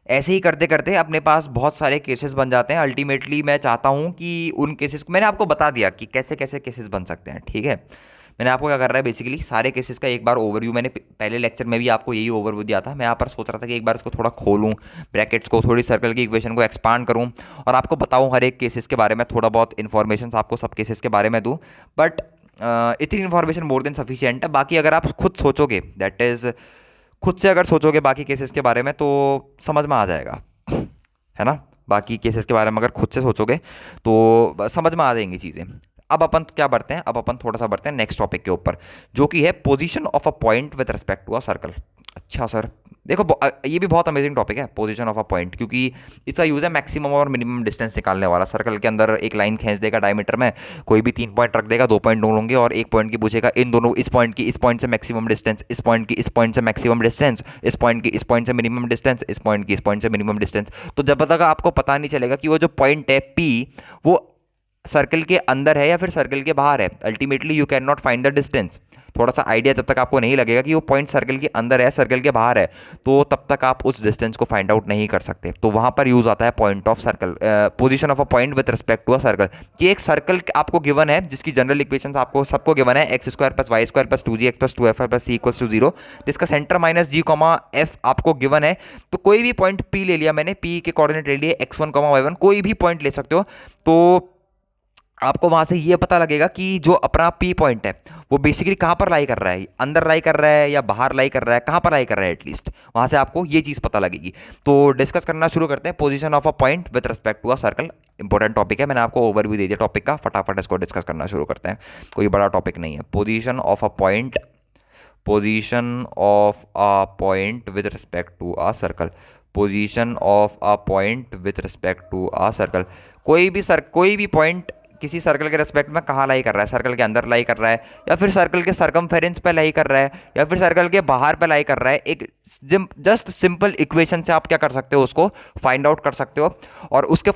ऐसे ही करते करते अपने पास बहुत सारे केसेस बन जाते हैं। अल्टीमेटली मैं चाहता हूँ कि उन केसेस को, मैंने आपको बता दिया कि कैसे कैसे केसेस बन सकते हैं। ठीक है, मैंने आपको क्या कर रहा है, बेसिकली सारे केसेस का एक बार ओवरव्यू, मैंने पहले लेक्चर में भी आपको यही ओवरव्यू दिया था। मैं यहाँ पर सोच रहा था कि एक बार इसको थोड़ा खोलूँ, ब्रैकेट्स को, थोड़ी सर्कल की इक्वेशन को एक्सपांड करूँ और आपको बताऊँ हर एक केसेस के बारे में, थोड़ा बहुत इन्फॉर्मेशन आपको सब केसेस के बारे में दूँ। बट इतनी इन्फॉर्मेशन मोर देन सफिशिएंट है। बाकी अगर आप खुद सोचोगे, दैट इज़ खुद से अगर सोचोगे बाकी केसेस के बारे में तो समझ में आ जाएगा, है ना। बाकी केसेस के बारे में अगर खुद से सोचोगे तो समझ में आ जाएंगी चीज़ें। अब अपन क्या बढ़ते हैं, अब अपन थोड़ा सा बढ़ते हैं नेक्स्ट टॉपिक के ऊपर, जो कि है position of a point with respect to a circle. अच्छा सर, देखो ये भी बहुत अमेजिंग टॉपिक है, पोजीशन ऑफ अ पॉइंट, क्योंकि इसका यूज़ है मैक्सिमम और मिनिमम डिस्टेंस निकालने वाला। सर्कल के अंदर एक लाइन खींच देगा डायमीटर में, कोई भी 3 पॉइंट रख देगा, 2 पॉइंट ढूंढ होंगे और 1 पॉइंट की पूछेगा, इन दोनों, इस पॉइंट की इस पॉइंट से मैक्सिमम डिस्टेंस, इस पॉइंट की इस पॉइंट से मैक्सिमम डिस्टेंस, इस पॉइंट की इस पॉइंट से मिनिमम डिस्टेंस, इस पॉइंट की इस पॉइंट से मिनिमम डिस्टेंस। तो जब तक आपको पता नहीं चलेगा कि वो जो पॉइंट है P वो सर्कल के अंदर है या फिर सर्कल के बाहर है, ultimately you can not find the distance. थोड़ा सा आइडिया जब तक आपको नहीं लगेगा कि वो पॉइंट सर्कल के अंदर है सर्कल के बाहर है, तो तब तक आप उस डिस्टेंस को फाइंड आउट नहीं कर सकते। तो वहाँ पर यूज़ आता है point of circle, position of a point with respect to a circle. कि एक सर्कल आपको गिवन है जिसकी जनरल इक्वेशन आपको सबको गिवन है, x square plus Y square plus 2gx plus 2fy plus C equals to 0, जिसका centre minus G comma F आपको गिवन है। तो कोई भी पॉइंट पी ले लिया मैंने, पी के कोऑर्डिनेट ले लिए x1 y1, कोई भी पॉइंट ले सकते हो। तो आपको वहां से ये पता लगेगा कि जो अपना पी पॉइंट है वो बेसिकली कहाँ पर लाई कर रहा है, अंदर लाई कर रहा है या बाहर लाई कर रहा है, कहाँ पर लाई कर रहा है, एटलीस्ट वहां से आपको ये चीज़ पता लगेगी। तो डिस्कस करना शुरू करते हैं, position of a point with respect to a circle. Important topic है, मैंने आपको ओवरव्यू दे दिया टॉपिक का, फटाफट इसको डिस्कस करना शुरू करते हैं, कोई बड़ा टॉपिक नहीं है। Position of a point, position of a point with respect to a circle, position of a point with respect to a circle. कोई भी पॉइंट किसी सर्कल के रेस्पेक्ट में कहाँ लाई कर रहा है, सर्कल के अंदर लाई कर रहा है, या फिर सर्कल के सर्कमफेरेंस पे लाई कर रहा है, या फिर सर्कल के बाहर पे लाई कर रहा है, एक जस्ट सिंपल इक्वेशन से आप क्या कर सकते हो, उसको फाइंड आउट कर सकते हो। और उसको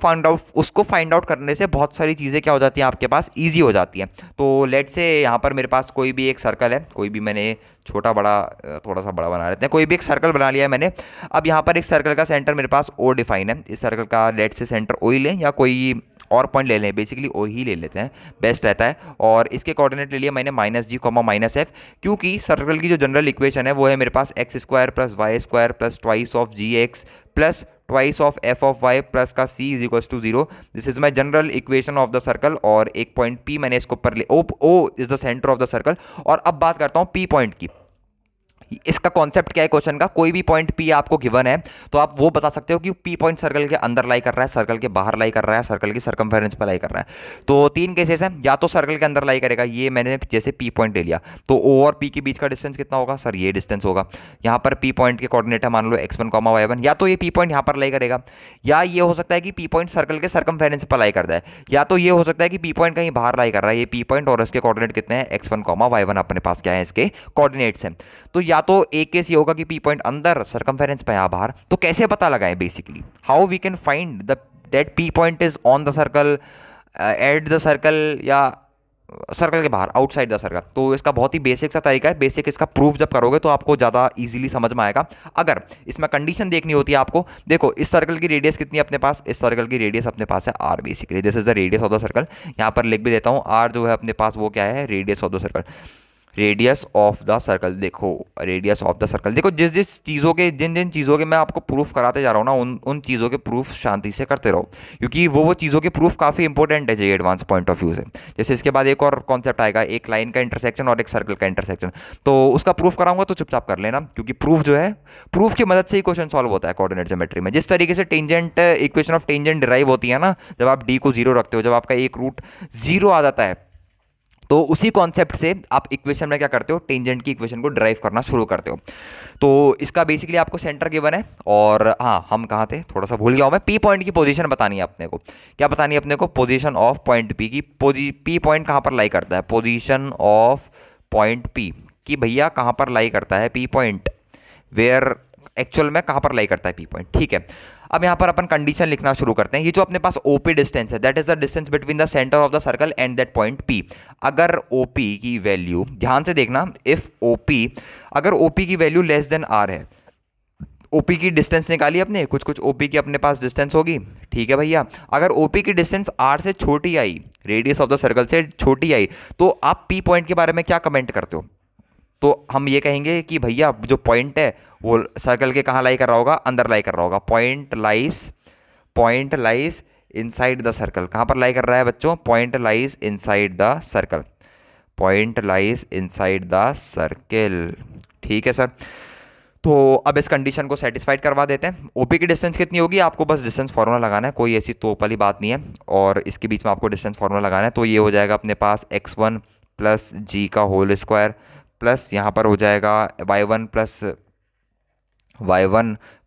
फाइंड आउट करने से बहुत सारी चीज़ें क्या हो जाती हैं आपके पास, ईजी हो जाती हैं। तो लेट से यहाँ पर मेरे पास कोई भी एक सर्कल है, कोई भी मैंने छोटा बड़ा थोड़ा सा बड़ा बना लेते हैं, कोई भी एक सर्कल बना लिया है मैंने। अब यहाँ पर एक सर्कल का सेंटर मेरे पास ओ डिफाइन है, इस सर्कल का लेट से सेंटर ओ ही लें या कोई और पॉइंट ले लें, बेसिकली ओ ही ले लेते हैं, बेस्ट रहता है। और इसके कोऑर्डिनेट ले लिया मैंने minus G comma minus F, क्योंकि सर्कल की जो जनरल इक्वेशन है वो है मेरे पास x square plus Y square plus twice of G X plus twice of F of Y plus का C is equals to 0। This is my general equation of the circle. और एक point P मैंने इसको ऊपर ले, O is the centre of the circle. और अब बात करता हूँ पी पॉइंट की। इसका कॉन्सेप्ट क्या है क्वेश्चन का, कोई भी पॉइंट पी आपको गिवन है तो आप वो बता सकते हो कि पी पॉइंट सर्कल के अंदर लाई कर रहा है, सर्कल के बाहर लाई कर रहा है, सर्कल की सर्कमफेरेंस पर लाई कर रहा है। तो तीन केसेस हैं, या तो सर्कल के अंदर लाई करेगा, ये मैंने जैसे पी पॉइंट ले लिया, तो ओ और पी के बीच का डिस्टेंस कितना होगा सर, ये डिस्टेंस होगा। यहाँ पर पी पॉइंट के कोऑर्डिनेट है मान लो x1 y1, या तो ये पी पॉइंट यहाँ पर लाई करेगा, या ये हो सकता है कि पी पॉइंट सर्कल के सर्कमफेरेंस पर लाई करता है, या तो ये हो सकता है कि पी पॉइंट कहीं बाहर लाई कर रहा है। ये पी पॉइंट और इसके कोऑर्डिनेट कितने हैं, x1 y1 अपने पास क्या है, इसके कोऑर्डिनेट्स हैं। तो या तो एक केस होगा कि पी पॉइंट अंदर सर्कमफेरेंस पे, यहां बाहर। तो कैसे पता लगाएं, basically how we can find the that P point is on the circle, at the circle, या सर्कल के बाहर, आउटसाइड द सर्कल। तो इसका बहुत ही बेसिक सा तरीका है, बेसिक इसका प्रूफ जब करोगे तो आपको ज़्यादा इजीली समझ में आएगा। अगर इसमें कंडीशन देखनी होती है आपको, देखो इस सर्कल की रेडियस कितनी है अपने पास, इस सर्कल की रेडियस अपने पास है R, basically this is the radius of the circle. यहाँ पर लिख भी देता हूँ, आर जो है अपने पास वो क्या है, radius of the circle, radius of the circle. देखो रेडियस ऑफ द सर्कल, देखो जिन जिन चीज़ों के मैं आपको प्रूफ कराते जा रहा हूँ ना, उन चीज़ों के प्रूफ शांति से करते रहो, क्योंकि वो चीज़ों के प्रूफ काफ़ी इंपॉर्टेंट है जे एडवांस पॉइंट ऑफ व्यू से। जैसे इसके बाद एक और कॉन्सेप्ट आएगा, एक लाइन का इंटरसेक्शन और एक सर्कल का इंटरसेक्शन, तो उसका प्रूफ कराऊंगा तो चुपचाप कर लेना, क्योंकि प्रूफ जो है, प्रूफ की मदद से ही क्वेश्चन सॉल्व होता है कोऑर्डिनेट ज्योमेट्री में। जिस तरीके से tangent equation of tangent derive होती है ना, जब आप डी को 0 रखते हो, जब आपका एक रूट 0 आ जाता है, तो उसी कॉन्सेप्ट से आप इक्वेशन में क्या करते हो, टेंजेंट की इक्वेशन को ड्राइव करना शुरू करते हो। तो इसका बेसिकली आपको सेंटर गिवन है। और हाँ, हम कहाँ थे, थोड़ा सा भूल गया हूँ मैं, पी पॉइंट की पोजीशन बतानी है अपने को। क्या बतानी है अपने को, पोजीशन ऑफ पॉइंट पी की। पी पॉइंट कहाँ पर लाई करता है, पोजीशन ऑफ पॉइंट पी कि भैया कहाँ पर लाई करता है पी पॉइंट, वेयर एक्चुअल में कहाँ पर लाई करता है पी पॉइंट, ठीक है। अब यहाँ पर अपन कंडीशन लिखना शुरू करते हैं। ये जो अपने पास ओपी डिस्टेंस है, that is the distance between the centre of the circle and that point P. अगर ओपी की वैल्यू, ध्यान से देखना, इफ ओपी, अगर ओपी की वैल्यू लेस देन आर है, ओपी की डिस्टेंस निकाली अपने, कुछ ओपी की अपने पास डिस्टेंस होगी, ठीक है भैया। अगर ओपी की डिस्टेंस आर से छोटी आई, रेडियस ऑफ द सर्कल से छोटी आई, तो आप पी पॉइंट के बारे में क्या कमेंट करते हो, तो हम ये कहेंगे कि भैया जो पॉइंट है वो सर्कल के कहाँ लाई कर रहा होगा, अंदर लाई कर रहा होगा। Point lies inside the circle. कहाँ पर लाई कर रहा है बच्चों, point lies inside the circle, point lies inside the circle, ठीक है सर। तो अब इस कंडीशन को सेटिस्फाइड करवा देते हैं। ओपी की डिस्टेंस कितनी होगी, आपको बस डिस्टेंस फार्मूला लगाना है, कोई ऐसी तोप वाली बात नहीं है। और इसके बीच में आपको डिस्टेंस फार्मूला लगाना है, तो ये हो जाएगा अपने पास x1 प्लस जी का होल स्क्वायर प्लस यहाँ पर हो जाएगा y1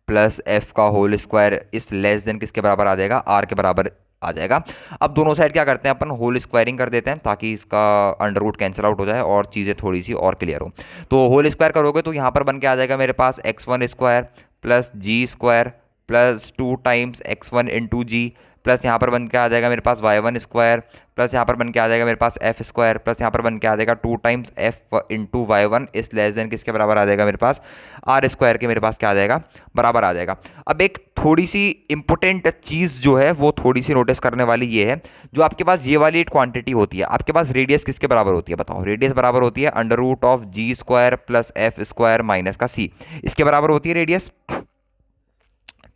प्लस एफ का होल स्क्वायर, इस लेस देन किसके बराबर आ जाएगा, आर के बराबर आ जाएगा। अब दोनों साइड क्या करते हैं अपन, होल स्क्वायरिंग कर देते हैं, ताकि इसका अंडर रूट कैंसिल आउट हो जाए और चीज़ें थोड़ी सी और क्लियर हो। तो होल स्क्वायर करोगे तो यहाँ पर बन के आ जाएगा मेरे पास x1 square plus g square plus 2 times x1 into जी, प्लस यहाँ पर बन के आ जाएगा मेरे पास y1 स्क्वायर, प्लस यहाँ पर बन के आ जाएगा मेरे पास एफ स्क्वायर, प्लस यहाँ पर बन के आ जाएगा 2 times F into y1 is less then किसके बराबर आ जाएगा मेरे पास आर स्क्वायर के मेरे पास क्या आ जाएगा बराबर आ जाएगा। अब एक थोड़ी सी इंपॉर्टेंट चीज़ जो है वो थोड़ी सी नोटिस करने वाली ये है, जो आपके पास ये वाली क्वांटिटी होती है, आपके पास रेडियस किसके बराबर होती है बताओ? रेडियस बराबर होती है under root of ji square plus F square minus का सी, इसके बराबर होती है रेडियस।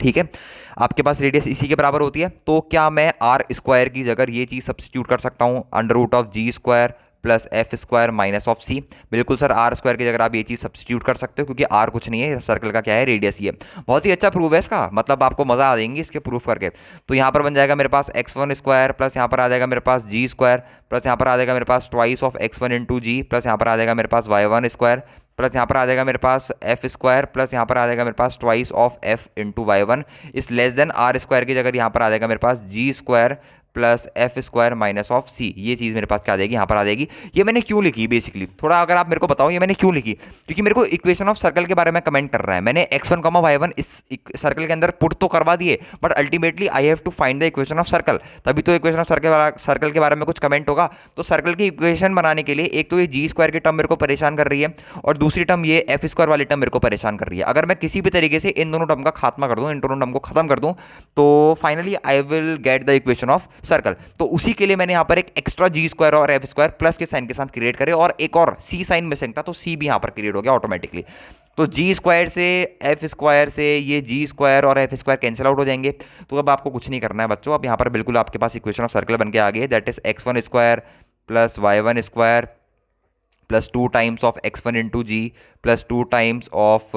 ठीक है, आपके पास रेडियस इसी के बराबर होती है, तो क्या मैं आर स्क्वायर की जगह ये चीज़ सब्स्टिट्यूट कर सकता हूँ under root of ji square plus F square minus of c? बिल्कुल सर, आर स्क्वायर की जगह आप ये चीज़ सब्स्टिट्यूट कर सकते हो, क्योंकि आर कुछ नहीं है, सर्कल का क्या है रेडियस ही है। बहुत ही अच्छा प्रूफ है इसका, मतलब आपको मज़ा आ जाएंगी इसके प्रूफ करके। तो यहाँ पर बन जाएगा मेरे पास x1 स्क्वायर, प्लस यहाँ पर आ जाएगा मेरे पास जी स्क्वायर, प्लस यहाँ पर आ जाएगा मेरे पास twice of x1 into ji, plus यहाँ पर आ जाएगा मेरे पास y1 स्क्वायर, प्लस यहाँ पर आ जाएगा मेरे पास एफ स्क्वायर, प्लस यहाँ पर आ जाएगा मेरे पास twice of f into y1 is less then are square की जगह यहाँ पर आ जाएगा मेरे पास g square plus F square minus of c. ये चीज़ मेरे पास क्या आ जाएगी यहाँ पर आ जाएगी। ये मैंने क्यों लिखी बेसिकली, थोड़ा अगर आप मेरे को बताओ ये मैंने क्यों लिखी, क्योंकि मेरे को इक्वेशन ऑफ सर्कल के बारे में कमेंट कर रहा है। मैंने x1 y1 इस सर्कल के अंदर पुट तो करवा दिए, but ultimately I have to find the equation of circle, तभी तो इक्वेशन ऑफ सर्कल के बारे में कुछ कमेंट होगा। तो सर्कल की इक्वेशन बनाने के लिए एक तो ये जी स्क्वायर की टर्म मेरे को परेशान कर रही है, और दूसरी टर्म ये एफ स्क्वायर वाली टर्म मेरे को परेशान कर रही है। अगर मैं किसी भी तरीके से इन दोनों टर्म का खात्मा कर दूं, इन दोनों टर्म को खत्म कर दूं, तो finally I will get the equation of circle. तो उसी के लिए मैंने यहां पर एक एक्स्ट्रा जी स्क्वायर और एफ स्क्वायर प्लस के साइन के साथ क्रिएट करे, और एक और सी साइन मिसिंग था, तो सी भी यहां पर क्रिएट हो गया ऑटोमेटिकली। तो जी स्क्वायर से एफ स्क्वायर से ये जी स्क्वायर और एफ स्क्वायर कैंसिल आउट हो जाएंगे। तो अब आपको कुछ नहीं करना है बच्चों, अब यहाँ पर बिल्कुल आपके पास इक्वेशन ऑफ सर्कल बन के आ गई है, that is x1 square plus y1 square plus 2 times of x1 into ji plus 2 times of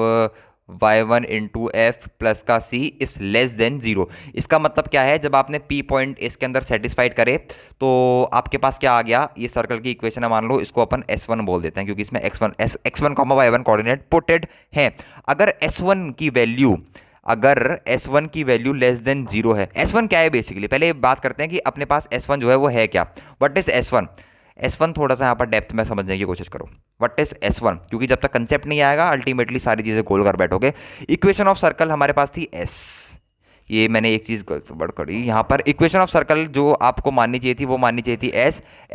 y1 into F plus का c इस लेस देन 0। इसका मतलब क्या है, जब आपने p पॉइंट इसके अंदर सेटिस्फाइड करे तो आपके पास क्या आ गया, ये सर्कल की इक्वेशन है, मान लो इसको अपन s1 बोल देते हैं, क्योंकि इसमें x1 y1 कोऑर्डिनेट पुटेड हैं। अगर s1 की वैल्यू लेस देन 0 है, s1 क्या है बेसिकली, पहले बात करते हैं कि अपने पास s1 जो है वो है क्या। What is s1? S1 थोड़ा सा यहाँ पर डेप्थ में समझने की कोशिश करो। व्हाट इज S1, क्योंकि जब तक कंसेप्ट नहीं आएगा अल्टीमेटली सारी चीज़ें गोल कर बैठोगे। इक्वेशन ऑफ सर्कल हमारे पास थी S, ये मैंने एक चीज़ गड़बड़ करी यहाँ पर। इक्वेशन ऑफ सर्कल जो आपको माननी चाहिए थी वो माननी चाहिए थी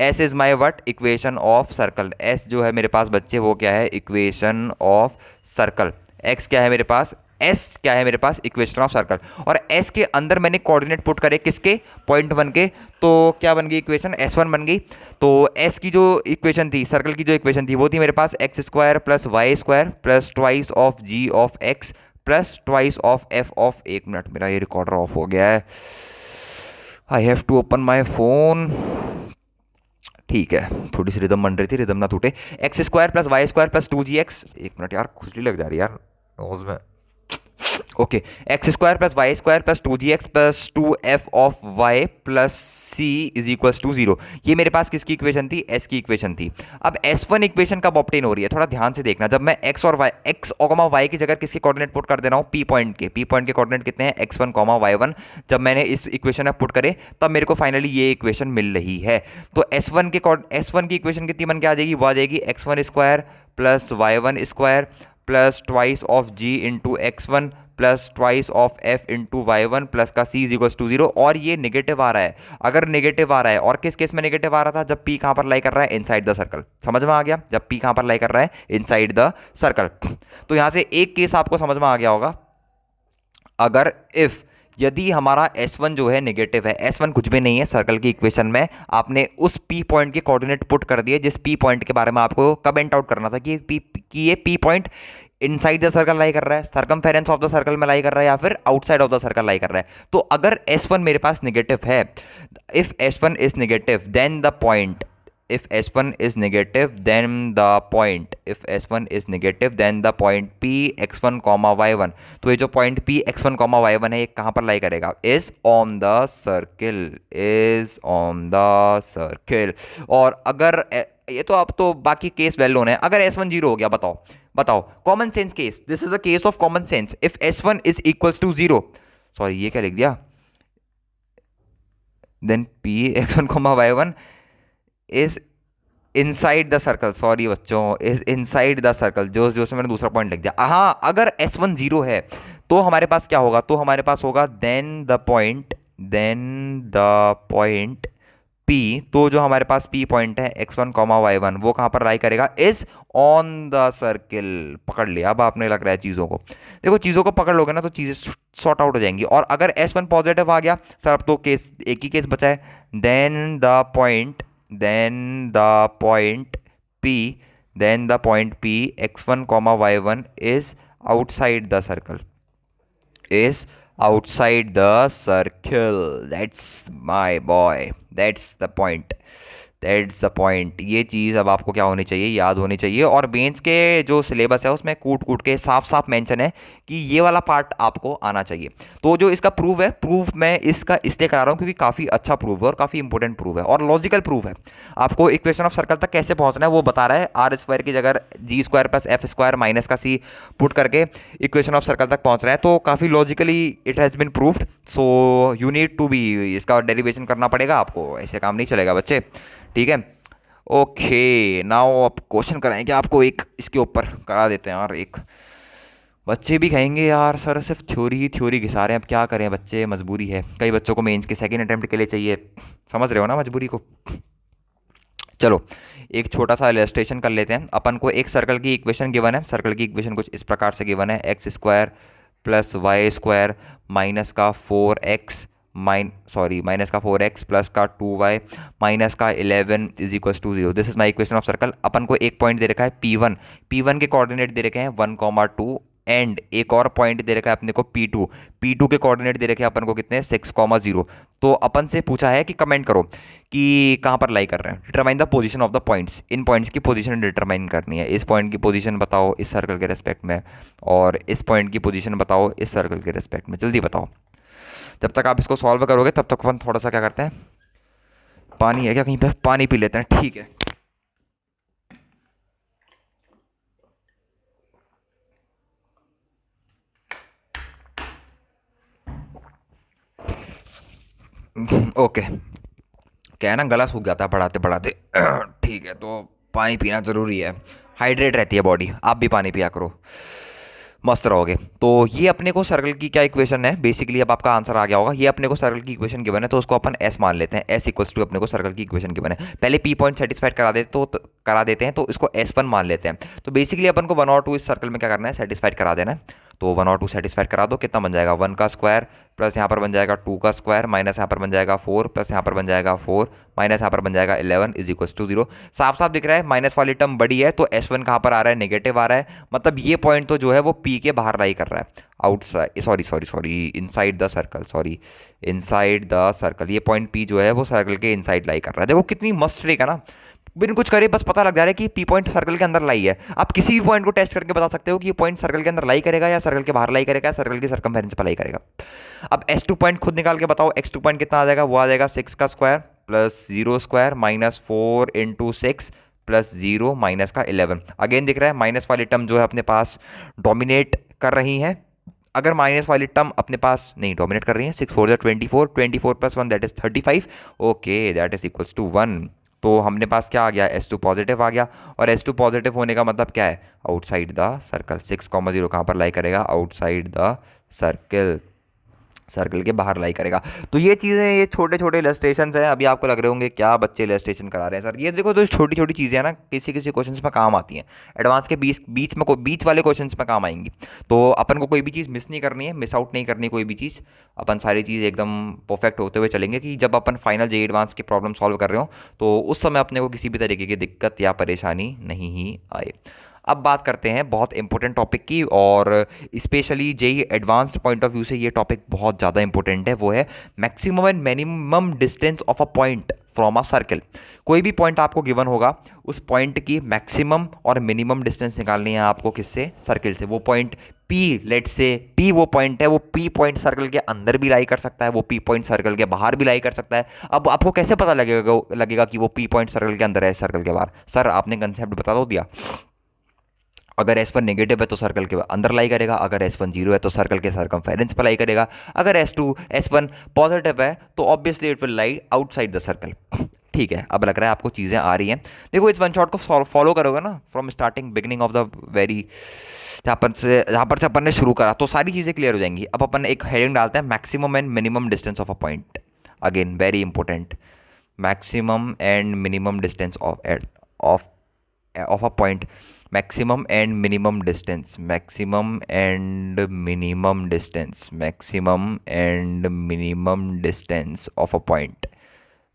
S is my what, equation of circle. S जो है मेरे पास बच्चे वो क्या है, इक्वेशन ऑफ सर्कल। X क्या है मेरे पास, S क्या है मेरे पास, इक्वेशन ऑफ सर्कल। और S के अंदर मैंने कोऑर्डिनेट पुट करे किसके, पॉइंट 1 के, तो क्या बन गई इक्वेशन, S1 बन गई। तो S की जो इक्वेशन थी, सर्कल की जो इक्वेशन थी वो थी मेरे पास x square plus Y square plus twice of g of x plus twice of F of, एक मिनट मेरा ये रिकॉर्डर ऑफ हो गया है, I have to open my phone. ठीक है, थोड़ी सी रिदम बन रही थी, रिदम ना टूटे। X square plus Y square plus 2gx, एक मिनट यार खुजली लग जा रही है यार नोज में। Okay, X square plus Y square plus 2gx plus 2f of Y plus C is equals to 0। ये मेरे पास किसकी इक्वेशन थी, S की इक्वेशन थी। अब S1 इक्वेशन कब ऑब्टेन हो रही है, थोड़ा ध्यान से देखना। जब मैं x और y की जगह किसके कोऑर्डिनेट पुट कर दे रहा हूँ, P पॉइंट के कोऑर्डिनेट कितने हैं, x1 y1। जब मैंने इस इक्वेशन में पुट करे तब मेरे को फाइनली ये इक्वेशन मिल रही है। तो S1 की इक्वेशन कितनी बन के आ जाएगी, वो आ जाएगी x1 square plus y1 square plus twice of g into x1 plus twice of f into y1 plus का c इज इक्वल्स टू 0। और ये नेगेटिव आ रहा है, अगर नेगेटिव आ रहा है, और किस केस में नेगेटिव आ रहा था, जब p कहाँ पर लाई कर रहा है, इनसाइड द सर्कल। समझ में आ गया, जब p कहाँ पर लाई कर रहा है, इनसाइड द सर्कल। तो यहाँ से एक केस आपको समझ में आ गया होगा, अगर इफ यदि हमारा S1 जो है नेगेटिव है, S1 कुछ भी नहीं है सर्कल की इक्वेशन में, आपने उस P पॉइंट के कोऑर्डिनेट पुट कर दिए जिस P पॉइंट के बारे में आपको कमेंट आउट करना था कि ये P point inside the circle lie कर रहा है, सर्कमफेरेंस ऑफ द सर्कल में लाई कर रहा है, या फिर outside of the circle lie कर रहा है। तो अगर S1 मेरे पास नेगेटिव है, if S1 is negative then the point, if S1 is negative then the point, if S1 is negative then the point P x1 y1, तो ये जो पॉइंट P x1 y1 है ये कहाँ पर लाई करेगा, is on the circle, is on the circle। और अगर ये तो अब तो बाकी केस वेल नोन है, अगर S1 0 हो गया, बताओ common sense case, this is a case of common sense. If S1 is equals to 0, sorry ये क्या लिख दिया, then P x1 y1 is inside the circle, sorry बच्चों, इज इनसाइड द सर्कल, जो जो से मैंने दूसरा पॉइंट लिख दिया। हाँ, अगर S1 जीरो है तो हमारे पास क्या होगा, तो हमारे पास होगा देन द पॉइंट P। तो जो हमारे पास P पॉइंट है x1 कॉमा y1, वो कहाँ पर लाई करेगा, इज ऑन द सर्किल। पकड़ लिया अब आपने, लग रहा है चीज़ों को। देखो चीज़ों को पकड़ लोगे ना तो चीज़ें सॉर्ट आउट हो जाएंगी। और अगर S1 पॉजिटिव आ गया सर, अब तो केस एक ही केस बचा है, then the point then the point P then the point P x1 comma y1 is outside the circle, is outside the circle. That's my boy. That's the point. ये चीज़ अब आपको क्या होनी चाहिए, याद होनी चाहिए। और बेंच के जो सिलेबस है उसमें कूट कूट के साफ साफ मेंशन है कि ये वाला पार्ट आपको आना चाहिए। तो जो इसका प्रूफ है, प्रूफ मैं इसका इसलिए करा रहा हूँ क्योंकि काफ़ी अच्छा प्रूफ है और काफ़ी इंपॉर्टेंट प्रूफ है और लॉजिकल प्रूफ है। आपको इक्वेशन ऑफ सर्कल तक कैसे पहुंचना है वो बता रहा है। आर स्क्वायर की जगह g square plus F square minus का सी पुट करके इक्वेशन ऑफ सर्कल तक पहुंच रहा है। तो काफ़ी logically it has been proved, so you need to be, इसका डेरिवेशन करना पड़ेगा आपको, ऐसे काम नहीं चलेगा बच्चे, ठीक है। ओके, नाउ अब क्वेश्चन कराएंगे आपको एक, इसके ऊपर करा देते हैं यार एक। बच्चे भी कहेंगे यार सर सिर्फ थ्योरी ही थ्योरी घिसा रहे हैं, अब क्या करें बच्चे, मजबूरी है। कई बच्चों को मेंस के सेकंड अटेम्प्ट के लिए चाहिए, समझ रहे हो ना मजबूरी को। चलो एक छोटा सा इलस्ट्रेशन कर लेते हैं। अपन को एक सर्कल की इक्वेशन गिवन है। सर्कल की इक्वेशन कुछ इस प्रकार से गिवन है, x square plus Y square minus का 4x माइनस का 4x प्लस का 2y माइनस का 11 is equals to 0। This is my equation of circle. अपन को एक पॉइंट दे रखा है P1 के कोऑर्डिनेट दे रखे हैं 1,2 एंड एक और पॉइंट दे रखा है अपने को P2 के कोऑर्डिनेट दे रखे हैं अपन को कितने, 6,0। तो अपन से पूछा है कि कमेंट करो कि कहाँ पर लाई कर रहे हैं, determine the position of the points. In points की पोजीशन डिटरमाइन करनी है। इस पॉइंट की पोजीशन बताओ इस सर्कल के रेस्पेक्ट में, और इस पॉइंट की पोजीशन बताओ इस सर्कल के रेस्पेक्ट में। जल्दी बताओ। जब तक आप इसको सॉल्व करोगे तब तक अपन थोड़ा सा क्या करते हैं, पानी है क्या कहीं पे, पानी पी लेते हैं, ठीक है। ओके, क्या है ना, गला सूख जाता है पढ़ाते पढ़ाते, ठीक है। तो पानी पीना ज़रूरी है, हाइड्रेट रहती है बॉडी, आप भी पानी पिया करो, मस्त रहोगे। तो ये अपने को सर्कल की क्या इक्वेशन है, बेसिकली अब आपका आंसर आ गया होगा। ये अपने को सर्कल की इक्वेशन गिवन है तो उसको अपन एस मान लेते हैं। एस इक्वल्स टू अपने को सर्कल की इक्वेशन गिवन है। पहले पी पॉइंट सेटिस्फाइड करा देते हैं तो इसको S1 मान लेते हैं। तो बेसिकली अपन को 1 और 2 इस सर्कल में क्या करना है, सेटिस्फाइड करा देना है। तो 1 और 2 सेटिस्फाइड करा दो, कितना बन जाएगा, 1 का स्क्वायर प्लस यहाँ पर बन जाएगा 2 का स्क्वायर माइनस यहाँ पर बन जाएगा 4 प्लस यहाँ पर बन जाएगा 4 माइनस यहाँ पर बन जाएगा 11 इज इक्वल्स टू 0। साफ साफ दिख रहा है माइनस वाली टर्म बड़ी है तो S1 कहाँ पर आ रहा है, नेगेटिव आ रहा है। मतलब ये पॉइंट तो जो है वो P के बाहर लाई कर रहा है, outside, sorry inside the circle, inside the circle. ये पॉइंट P जो है वो सर्कल के इनसाइड लाई कर रहा है। देखो कितनी मस्त ट्रिक है ना, बिन कुछ करे बस पता लग जा रहा है कि P पॉइंट सर्कल के अंदर लाई है। आप किसी भी पॉइंट को टेस्ट करके बता सकते हो कि ये पॉइंट सर्कल के अंदर लाई करेगा या सर्कल के बाहर लाई करेगा या सर्कल की सर्कमफेरेंस पर लाई करेगा। अब S2 पॉइंट खुद निकाल के बताओ, x2 पॉइंट कितना आ जाएगा, वो आ जाएगा 6 का square plus 0 square minus 4 into 6 plus 0 minus का 11। अगेन दिख रहा है माइनस वाली टर्म जो है अपने पास डोमिनेट कर रही है। अगर माइनस वाली टर्म अपने पास नहीं डोमिनेट कर रही है, 6 4 24 plus 1 that is 35, okay that is equals to 1। तो हमने पास क्या आ गया, S2 पॉजिटिव आ गया। और S2 पॉजिटिव होने का मतलब क्या है, आउटसाइड द सर्कल। 6,0 कहाँ पर लाई करेगा, आउटसाइड द सर्कल, सर्कल के बाहर लाई करेगा। तो ये चीज़ें, ये छोटे छोटे इलस्ट्रेशंस हैं। अभी आपको लग रहे होंगे क्या बच्चे इलस्ट्रेशन करा रहे हैं सर, ये देखो तो छोटी छोटी चीज़ें हैं ना, किसी किसी क्वेश्चंस में काम आती हैं। एडवांस के बीच वाले क्वेश्चंस में काम आएंगी। तो अपन को कोई भी चीज़ मिस नहीं करनी है, मिस आउट नहीं करनी कोई भी चीज़। अपन सारी चीज़ एकदम परफेक्ट होते हुए चलेंगे कि जब अपन फाइनल JEE एडवांस की प्रॉब्लम सॉल्व कर रहे हो तो उस समय अपने को किसी भी तरीके की दिक्कत या परेशानी नहीं ही आए। अब बात करते हैं बहुत इंपॉर्टेंट टॉपिक की, और specially JEE advanced point of view से ये टॉपिक बहुत ज़्यादा इंपॉर्टेंट है। वो है maximum and minimum distance of a point from a circle. कोई भी पॉइंट आपको गिवन होगा, उस पॉइंट की मैक्सिमम और मिनिमम डिस्टेंस निकालनी है आपको, किससे, सर्कल से। वो पॉइंट P, लेट से P वो पॉइंट है, वो P पॉइंट सर्कल के अंदर भी लाई कर सकता है, वो P पॉइंट सर्कल के बाहर भी लाई कर सकता है। अब आपको कैसे पता लगेगा कि वो P पॉइंट सर्कल के अंदर है, सर्कल के बाहर। सर आपने कंसेप्ट बता दो दिया, अगर S1 नेगेटिव है तो सर्कल के अंदर लाई करेगा, अगर S1 जीरो है तो सर्कल के सर्कमफेरेंस पर लाई करेगा, अगर S1 पॉजिटिव है तो obviously it will lie outside the circle. ठीक है, अब लग रहा है आपको चीज़ें आ रही हैं। देखो इस वन शॉट को फॉलो करोगे ना from starting beginning of the very, जहाँ पर से अपन ने शुरू करा, तो सारी चीज़ें क्लियर हो जाएंगी। अब अपन एक हेडिंग डालते हैं, maximum and minimum distance of a point. Again very important, maximum and minimum distance of a point. Maximum and minimum distance, maximum and minimum distance, maximum and minimum distance of a point,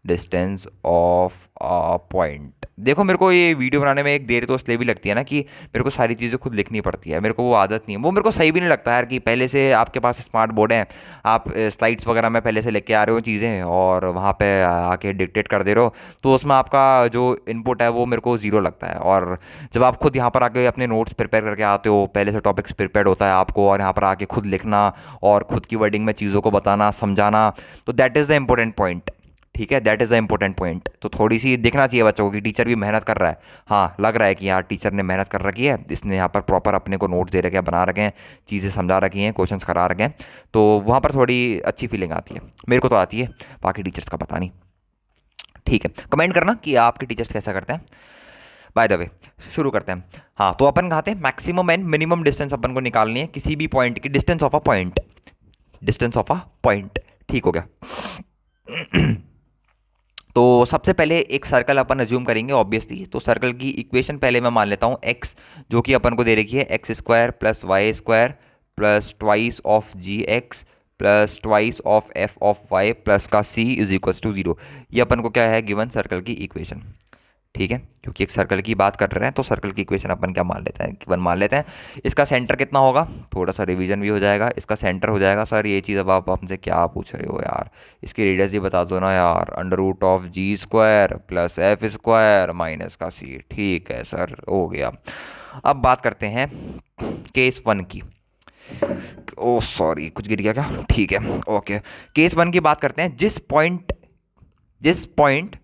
distance of a point. देखो मेरे को ये video बनाने में एक देर तो इसलिए भी लगती है ना कि मेरे को सारी चीज़ें खुद लिखनी पड़ती है, मेरे को वो आदत नहीं है, वो मेरे को सही भी नहीं लगता यार कि पहले से आपके पास स्मार्ट बोर्ड है, आप स्लाइड्स वगैरह में पहले से लेके आ रहे हो चीज़ें और वहाँ पे आके डिक्टेट कर दे रहे हो, तो उसमें आपका जो इनपुट है वो मेरे को ज़ीरो लगता है। और जब आप खुद यहाँ पर आके अपने नोट्स प्रिपेयर करके आते हो, पहले से टॉपिक्स प्रिपेयर होता है आपको, और यहाँ पर आके खुद लिखना और खुद की वर्डिंग में चीज़ों को बताना समझाना, तो that is the important point. ठीक है, that is the important point. तो थोड़ी सी दिखना चाहिए बच्चों को कि टीचर भी मेहनत कर रहा है। हाँ, लग रहा है कि यार टीचर ने मेहनत कर रखी है, इसने यहाँ पर प्रॉपर अपने को नोट्स दे रखे हैं, बना रखे हैं, चीज़ें समझा रखी हैं, क्वेश्चंस करा रखे हैं, तो वहाँ पर थोड़ी अच्छी फीलिंग आती है। मेरे को तो आती है, बाकी टीचर्स का पता नहीं। ठीक है, कमेंट करना कि आपके टीचर्स कैसा करते हैं। बाय द वे शुरू करते हैं। हाँ, तो अपन कहाँ थे, मैक्सिमम एंड मिनिमम डिस्टेंस अपन को निकालनी है किसी भी पॉइंट की, distance of a point, distance of a point. ठीक हो गया। तो सबसे पहले एक सर्कल अपन अज्यूम करेंगे ऑब्वियसली, तो सर्कल की इक्वेशन पहले मैं मान लेता हूँ एक्स, जो कि अपन को दे रखी है x square plus Y square plus twice of G X plus twice of F of Y plus का सी इज इक्वल्स टू 0। ये अपन को क्या है, गिवन सर्कल की इक्वेशन। ठीक है, क्योंकि एक सर्कल की बात कर रहे हैं तो सर्कल की इक्वेशन अपन क्या मान लेते हैं, गिवन मान लेते हैं। इसका सेंटर कितना होगा, थोड़ा सा रिवीजन भी हो जाएगा। इसका सेंटर हो जाएगा, सर ये चीज़ अब आप हमसे क्या पूछ रहे हो यार, इसकी रेडियस ही बता दो ना यार, under root of ji square plus F square minus का सी। ठीक है सर, हो गया। अब बात करते हैं केस 1 की। ओ सॉरी, कुछ गिर गया क्या, ठीक है ओके। केस 1 की बात करते हैं।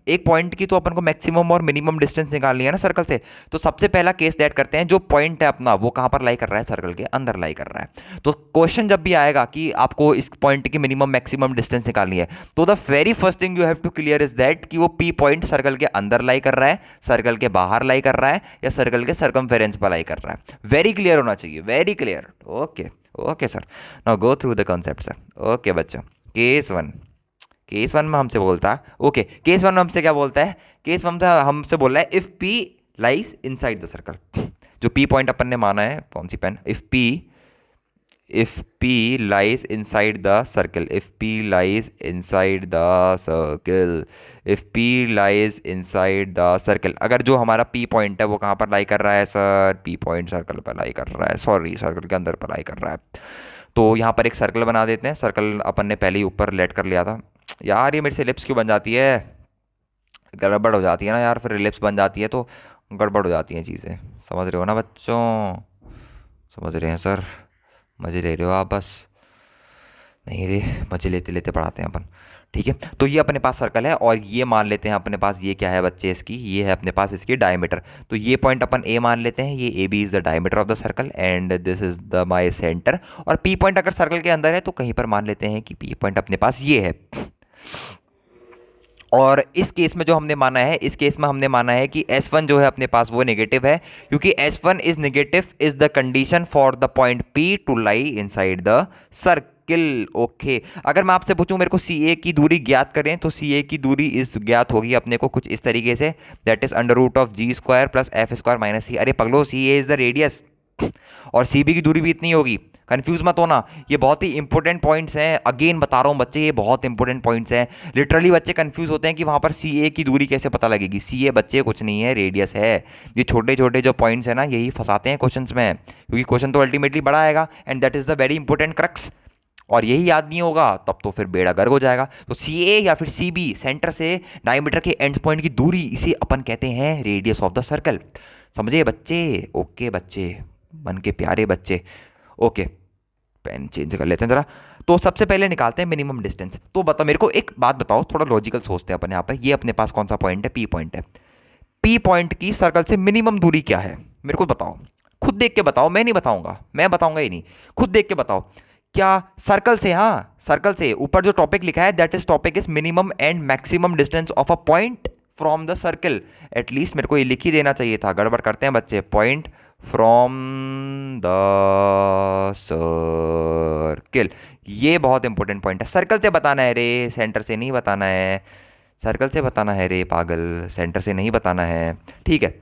एक पॉइंट की तो अपन को मैक्सिमम और मिनिमम डिस्टेंस निकालनी है ना सर्कल से, तो सबसे पहला केस दैट करते हैं, जो पॉइंट है अपना वो कहां पर लाई कर रहा है, सर्कल के अंदर लाई कर रहा है। तो क्वेश्चन जब भी आएगा कि आपको इस पॉइंट की मिनिमम मैक्सिमम डिस्टेंस निकालनी है, तो the very first thing you have to clear is that कि वो पी पॉइंट सर्कल के अंदर लाई कर रहा है, सर्कल के बाहर लाई कर रहा है, या सर्कल के सर्कमफेरेंस पर लाई कर रहा है। वेरी क्लियर होना चाहिए, very clear. Okay okay sir, now go through the concept sir. Okay बच्चों, केस वन में हमसे बोलता है, ओके केस वन में हमसे क्या बोलता है, केस वन हमसे बोल रहा है if p lies inside the circle. जो पी पॉइंट अपन ने माना है, कौन सी pen, if p lies inside the circle, if p lies inside the circle, if p lies inside the circle. अगर जो हमारा पी पॉइंट है वो कहाँ पर लाई कर रहा है सर, पी पॉइंट सर्कल पर लाई कर रहा है, सॉरी सर्कल के अंदर पर लाई कर रहा है। तो यहाँ पर एक सर्कल बना देते हैं। सर्कल अपन ने पहले ही ऊपर लेट कर लिया था। यार ये मेरे से एलिप्स क्यों बन जाती है, गड़बड़ हो जाती है ना यार, फिर एलिप्स बन जाती है तो गड़बड़ हो जाती हैं चीज़ें, समझ रहे हो ना बच्चों, समझ रहे हैं सर, मज़े ले रहे हो आप, बस नहीं रे, मज़े लेते लेते पढ़ाते हैं अपन। ठीक है, तो ये अपने पास सर्कल है और ये मान लेते हैं अपने पास, ये क्या है बच्चे इसकी, ये है अपने पास इसकी डायमीटर। तो ये पॉइंट अपन ए मान लेते हैं, ये A B is the diameter of the circle and this is the my centre. और पी पॉइंट अगर सर्कल के अंदर है तो कहीं पर मान लेते हैं कि पी पॉइंट अपने पास ये है। और इस केस में जो हमने माना है, इस केस में हमने माना है कि S1 जो है अपने पास वो नेगेटिव है, क्योंकि S1 is negative is the condition for the point P to lie inside the circle. Okay, अगर मैं आपसे पूछूं मेरे को CA की दूरी ज्ञात करें, तो CA की दूरी इस ज्ञात होगी अपने को कुछ इस तरीके से, that is under root of ji square plus F square minus c. अरे पगलो, CA इज द रेडियस और CB की दूरी भी इतनी होगी, कंफ्यूज मत होना। ये बहुत ही इंपॉर्टेंट पॉइंट्स हैं, अगेन बता रहा हूँ बच्चे, ये बहुत इंपॉर्टेंट पॉइंट्स हैं। लिटरली बच्चे कंफ्यूज होते हैं कि वहाँ पर CA की दूरी कैसे पता लगेगी। CA बच्चे कुछ नहीं है, रेडियस है। ये छोटे छोटे जो पॉइंट्स हैं ना, यही फंसाते हैं क्वेश्चंस में, क्योंकि क्वेश्चन तो अल्टीमेटली बड़ा आएगा and that is the very important crux. और यही याद नहीं होगा तब तो फिर बेड़ा गर्क हो जाएगा। तो CA या फिर CB, सेंटर से डायमीटर के एंड्स पॉइंट की दूरी, इसे अपन कहते हैं रेडियस ऑफ द सर्कल। समझे बच्चे? ओके बच्चे, मन के प्यारे बच्चे। ओके, पेन चेंज कर लेते हैं जरा। तो सबसे पहले निकालते हैं मिनिमम डिस्टेंस। तो बता मेरे को एक बात बताओ, थोड़ा लॉजिकल सोचते हैं अपन यहाँ पर। ये अपने पास कौन सा पॉइंट है, पी पॉइंट है। पी पॉइंट की सर्कल से मिनिमम दूरी क्या है, मेरे को बताओ, खुद देख के बताओ, मैं नहीं बताऊंगा, मैं बताऊंगा ही नहीं, खुद देख के बताओ। क्या सर्कल से, हाँ सर्कल से ऊपर जो टॉपिक लिखा है that is topic is minimum and maximum distance of a point from the circle. At least मेरे को ये लिख ही देना चाहिए था, गड़बड़ करते हैं बच्चे। पॉइंट फ्रॉम द सर्कल, ये बहुत इंपॉर्टेंट पॉइंट है। सर्कल से बताना है रे, सेंटर से नहीं बताना है। सर्कल से बताना है रे पागल, सेंटर से नहीं बताना है। ठीक है,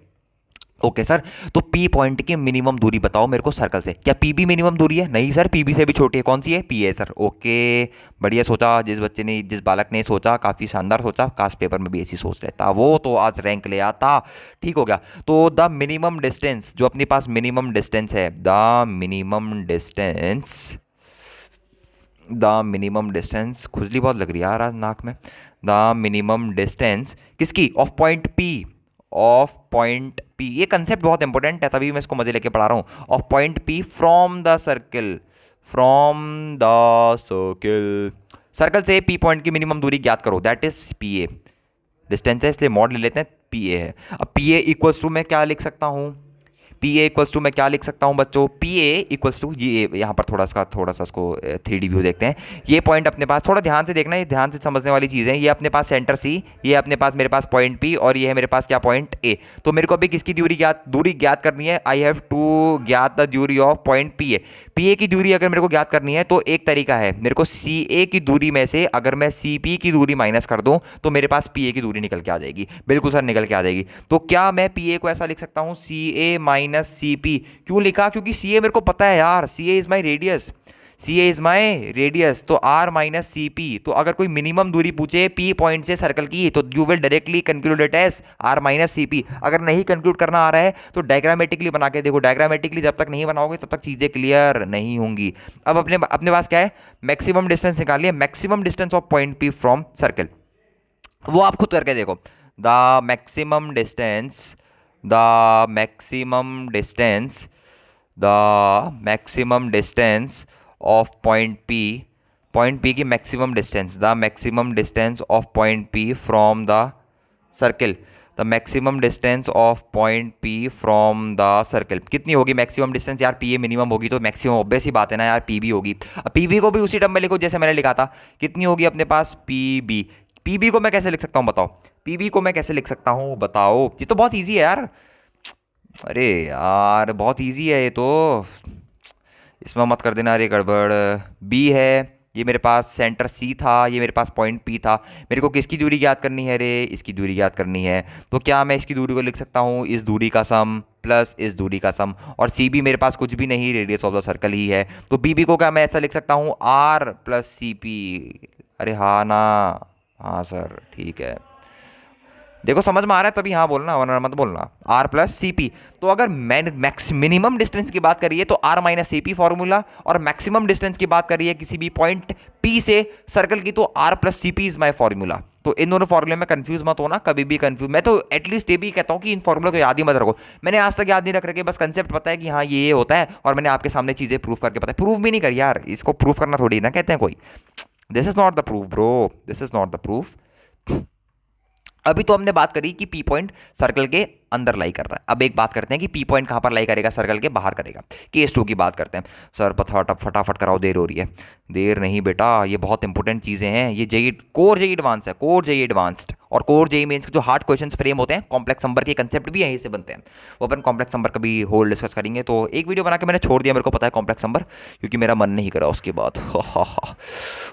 ओके सर। तो पी पॉइंट की मिनिमम दूरी बताओ मेरे को सर्कल से। क्या पी भी मिनिमम दूरी है? नहीं सर, पी बी से भी छोटी है। कौन सी है? पी है सर। ओके, बढ़िया सोचा जिस बच्चे ने, जिस बालक ने सोचा, काफ़ी शानदार सोचा। कास्ट पेपर में भी ऐसी सोच लेता वो तो आज रैंक ले आता। ठीक हो गया। तो द मिनिमम डिस्टेंस, जो अपने पास मिनिमम डिस्टेंस है, the minimum distance, the minimum distance, खुजली बहुत लग रही है यार आज नाक में। द मिनिमम डिस्टेंस किसकी? Of point P, of point P. ये कंसेप्ट बहुत इंपॉर्टेंट है, तभी मैं इसको मजे लेके पढ़ा रहा हूँ। Of point p from the circle, from the circle. Circle से पी पॉइंट की मिनिमम दूरी ज्ञात करो, that is P A. Distance है इसलिए मॉड ले लेते हैं, पी ए है। अब पी ए इक्वल्स टू मैं क्या लिख सकता हूँ? पी ए इक्वल्स टू मैं क्या लिख सकता हूँ बच्चों? पी ए इक्वल्स टू, ये यहाँ पर थोड़ा सा इसको 3D व्यू देखते हैं। ये पॉइंट अपने पास, थोड़ा ध्यान से देखना, ये ध्यान से समझने वाली चीज़ है। ये अपने पास सेंटर सी, ये अपने पास, मेरे पास पॉइंट पी, और ये है मेरे पास क्या? Point A. तो मेरे को अभी किसकी दूरी ज्ञात करनी है? आई हैव टू ज्ञात द दूरी of point P A. P ए की दूरी अगर मेरे को ज्ञात करनी है तो एक तरीका है, मेरे को सी ए की दूरी में से अगर मैं सी पी की दूरी माइनस कर दूं तो मेरे पास पी ए की दूरी निकल के आ जाएगी। बिल्कुल सर, निकल के आ जाएगी। तो क्या मैं पी ए को ऐसा लिख सकता हूं, सी ए माइनस सी पी? क्यों लिखा? क्योंकि सी ए मेरे को पता है यार, c a is my radius, c a is my radius. तो आर माइनस सी पी। तो अगर कोई मिनिमम दूरी पूछे पी पॉइंट से सर्कल की, तो you will directly conclude it as r minus C P. अगर नहीं कंक्लूड करना आ रहा है तो डायग्रामेटिकली बना के देखो। डायग्रामेटिकली जब तक नहीं बनाओगे तब तक चीजें क्लियर नहीं होंगी। अब अपने अपने पास क्या है? मैक्सिमम डिस्टेंस निकालिए, maximum distance of point p from circle. वो आप खुद करके देखो। The maximum distance, the maximum distance, the maximum distance of point p की maximum distance, the maximum distance of point p from the circle, the maximum distance of point p from the circle कितनी होगी? Maximum distance यार, p a minimum होगी तो maximum obvious ही बात है ना यार, पी बी होगी। अब पी बी को भी उसी टर्म में लिखो जैसे मैंने लिखा था। कितनी होगी अपने पास? P B. पी बी को मैं कैसे लिख सकता हूँ बताओ? पी बी को मैं कैसे लिख सकता हूँ बताओ? ये तो बहुत ईजी है यार। अरे यार बहुत इजी है ये तो, इसमें मत कर देना अरे गड़बड़। बी है, ये मेरे पास सेंटर सी था, ये मेरे पास पॉइंट पी था। मेरे को किसकी दूरी ज्ञात करनी है रे? इसकी दूरी ज्ञात करनी है। तो क्या मैं इसकी दूरी को लिख सकता हूँ, इस दूरी का सम प्लस इस दूरी का सम। और सी बी मेरे पास कुछ भी नहीं, रेडियस ऑफ द सर्कल ही है। तो बी बी को क्या मैं ऐसा लिख सकता हूँ, आर प्लस सी पी? अरे हाँ ना, हाँ सर ठीक है। देखो समझ में आ रहा है तभी हाँ बोलना, वरना मत बोलना। R plus C P. तो अगर मैक्स मिनिमम डिस्टेंस की बात करिए तो आर माइनस सी पी फॉर्मूला, और मैक्सिमम डिस्टेंस की बात करिए किसी भी पॉइंट पी से सर्कल की तो r plus C P is my formula. तो इन दोनों फॉर्मूले में कंफ्यूज मत होना कभी भी। कंफ्यूज, मैं तो एटलीस्ट ये भी कहता हूँ कि इन फॉर्मूले को याद ही मत रखो। मैंने आज तक याद नहीं रख रखे, बस कंसेप्ट पता है कि हाँ ये होता है, और मैंने आपके सामने चीजें प्रूव करके पता है। प्रूव भी नहीं करी यार, इसको प्रूव करना थोड़ी ना कहते हैं कोई। This is not the proof bro, this is not the proof. अभी तो हमने बात करी कि पी पॉइंट सर्कल के अंदर लाई कर रहा है। अब एक बात करते हैं कि पी पॉइंट कहां पर लाई करेगा, सर्कल के बाहर करेगा। केस 2 की बात करते हैं। सर फटाफट कराओ, देर हो रही है। देर नहीं बेटा, ये बहुत इंपॉर्टेंट चीजें हैं। ये जेई कोर जेई एडवांस है, कोर जेई एडवांस्ड। और कोर जेई मेंस के जो हार्ड क्वेश्चंस फ्रेम होते हैं, कॉम्प्लेक्स नंबर के कंसेप्ट भी यहीं से बनते हैं। वो अपन कॉम्प्लेक्स नंबर का भी होल डिस्कस करेंगे। तो एक वीडियो बना के मैंने छोड़ दिया, मेरे को पता है कॉम्प्लेक्स नंबर, क्योंकि मेरा मन नहीं करा उसके बाद।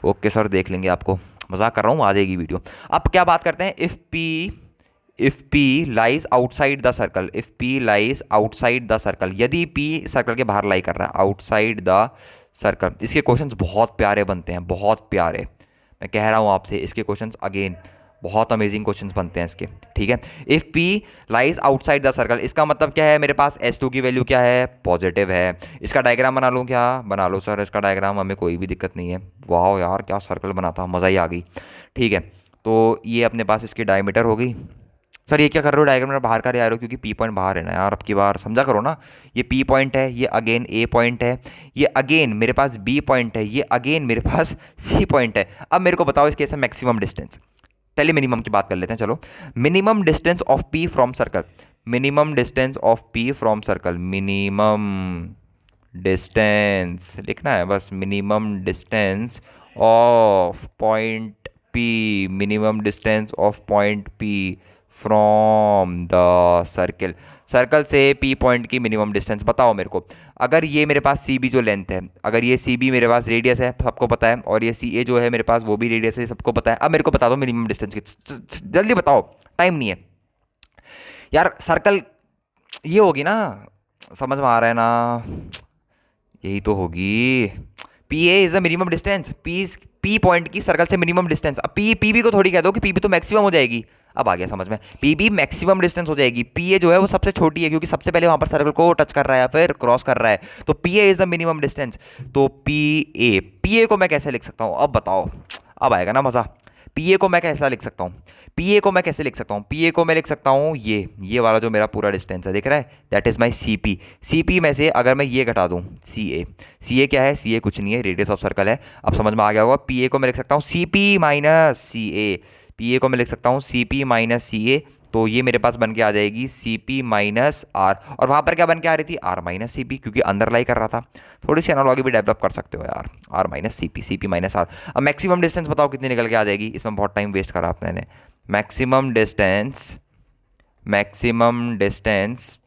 ओके सर, देख लेंगे, आपको मजाक कर रहा हूँ, आ जाएगी वीडियो। अब क्या बात करते हैं, if P lies outside the circle, if P lies outside the circle, यदि P सर्कल के बाहर लाई कर रहा है, outside the circle, इसके क्वेश्चंस बहुत प्यारे बनते हैं, बहुत प्यारे। मैं कह रहा हूँ आपसे, इसके क्वेश्चंस अगेन बहुत अमेजिंग क्वेश्चंस बनते हैं इसके। ठीक है, if P lies outside the circle, इसका मतलब क्या है, मेरे पास S2 की वैल्यू क्या है, पॉजिटिव है। इसका डायग्राम बना लूँ क्या? बना लो सर इसका डायग्राम, हमें कोई भी दिक्कत नहीं है। वाह यार क्या सर्कल बनाता, मज़ा ही आ गई। ठीक है, तो ये अपने पास इसकी डायमीटर हो गई। सर ये क्या कर रहे हो, डायग्राम में बाहर का आ रहे हो, क्योंकि पी पॉइंट बाहर है ना यार, अब की बार समझा करो ना। ये पी पॉइंट है, ये अगेन ए पॉइंट है, ये अगेन मेरे पास बी पॉइंट है, ये अगेन मेरे पास सी पॉइंट है। अब मेरे को बताओ इस केस में मैक्सिमम डिस्टेंस, पहले मिनिमम की बात कर लेते हैं। चलो, minimum distance of P from circle, minimum distance of P from circle, minimum distance लिखना है बस, minimum distance of point P, minimum distance of point p from the circle, circle से पी पॉइंट की मिनिमम डिस्टेंस बताओ मेरे को। अगर ये मेरे पास सी बी जो लेंथ है, अगर ये सी बी मेरे पास रेडियस है सबको पता है, और ये सी ए जो है मेरे पास वो भी रेडियस है सबको पता है, अब मेरे को बता दो मिनिमम डिस्टेंस की, जल्दी बताओ, टाइम नहीं है यार। सर्कल ये होगी ना, समझ में आ रहा है ना, यही तो होगी। P A is the minimum distance, P point की सर्कल से मिनिमम डिस्टेंस। अब पी बी को थोड़ी कह दो कि पी बी तो मैक्सिमम हो जाएगी, अब आ गया समझ में, पी बी मैक्सिमम डिस्टेंस हो जाएगी, पी ए जो है वो सबसे छोटी है क्योंकि सबसे पहले वहां पर सर्कल को टच कर रहा है या फिर क्रॉस कर रहा है, तो P A is the minimum distance. तो पी ए को मैं कैसे लिख सकता हूँ अब बताओ, अब आएगा ना मजा। पी ए को मैं कैसा लिख सकता हूँ, पी ए को मैं कैसे लिख सकता हूँ, पी ए को मैं लिख सकता हूँ ये वाला जो मेरा पूरा डिस्टेंस है दिख रहा है, that is my C P. C P में से अगर मैं ये घटा दूँ सी ए क्या है, सी ए कुछ नहीं है, रेडियस ऑफ सर्कल है, अब समझ में आ गया होगा। पी ए को मैं लिख सकता हूँ C P minus C A, P A को मैं लिख सकता हूँ सी पी माइनस सी ए, तो ये मेरे पास बन के आ जाएगी सी पी माइनस आर, और वहाँ पर क्या बन के आ रही थी, आर माइनस सी पी, क्योंकि अंदर लाई कर रहा था। थोड़ी सी एनालॉजी भी डेवलप कर सकते हो यार, आर माइनस सी पी माइनस आर। अब मैक्सिमम डिस्टेंस बताओ कितनी निकल के आ जाएगी, इसमें बहुत टाइम वेस्ट करा आपने। Maximum distance, maximum distance,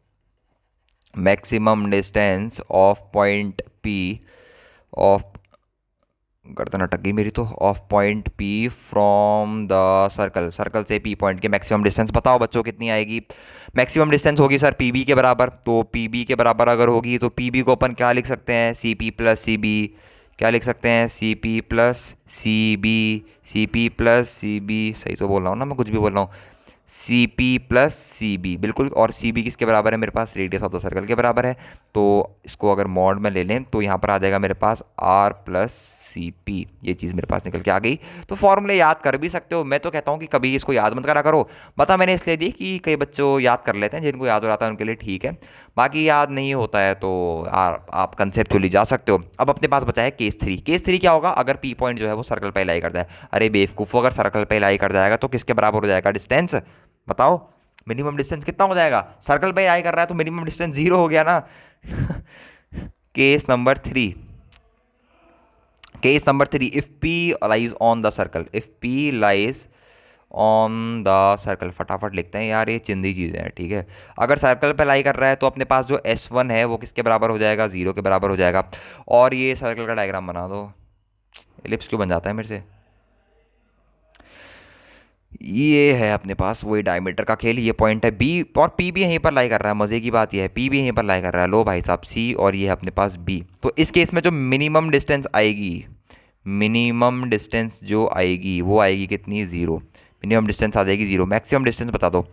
maximum distance of point P, of गर्दन अटक गई मेरी तो, of point p from the circle, circle से पी पॉइंट की मैक्सिमम डिस्टेंस बताओ बच्चों कितनी आएगी। मैक्सिमम डिस्टेंस होगी सर पी बी के बराबर, तो पी बी के बराबर अगर होगी तो पी बी को अपन क्या लिख सकते हैं, C P plus C B, क्या लिख सकते हैं, C P plus C B, C P plus C B, सही तो बोल रहा हूँ ना, मैं कुछ भी बोल रहा हूँ, C P plus C B बिल्कुल। और सी बी किसके बराबर है मेरे पास, रेडियस ऑफ द सर्कल के बराबर है, तो इसको अगर मॉड में ले लें तो यहाँ पर आ जाएगा मेरे पास आर प्लस सी पी, ये चीज़ मेरे पास निकल के आ गई। तो फॉर्मूले याद कर भी सकते हो, मैं तो कहता हूँ कि कभी इसको याद मत करा करो, बता मैंने इसलिए दी कि कई बच्चों याद कर लेते हैं, जिनको याद हो जाता है उनके लिए ठीक है, बाकी याद नहीं होता है तो आप कंसेप्चुअली जा सकते हो। अब अपने पास बचा है केस थ्री। केस थ्री क्या होगा, अगर पी पॉइंट जो है वो सर्कल पे लाई करता है, अरे बेवकूफ़, अगर सर्कल पे लाई कर जाएगा तो किसके बराबर हो जाएगा डिस्टेंस, बताओ मिनिमम डिस्टेंस कितना हो जाएगा, सर्कल पे आई कर रहा है तो मिनिमम डिस्टेंस जीरो हो गया ना। Case number three, case number three, if p lies on the circle, if p lies on the circle, फटाफट लिखते हैं यार, ये चिंदी चीज़ें हैं ठीक है। अगर सर्कल पे लाई कर रहा है तो अपने पास जो S1 है वो किसके बराबर हो जाएगा, जीरो के बराबर हो जाएगा। और ये सर्कल का डायग्राम बना दो, एलिप्स क्यों बन जाता है मेरे से, ये है अपने पास वही डायमीटर का खेल, ये पॉइंट है बी, और पी भी यहीं पर लाई कर रहा है, मज़े की बात ये है पी भी यहीं पर लाई कर रहा है, लो भाई साहब सी, और ये है अपने पास बी। तो इस केस में जो मिनिमम डिस्टेंस आएगी, मिनिमम डिस्टेंस जो आएगी वो आएगी कितनी, ज़ीरो, मिनिमम डिस्टेंस आ जाएगी ज़ीरो। मैक्सिमम डिस्टेंस बता दो,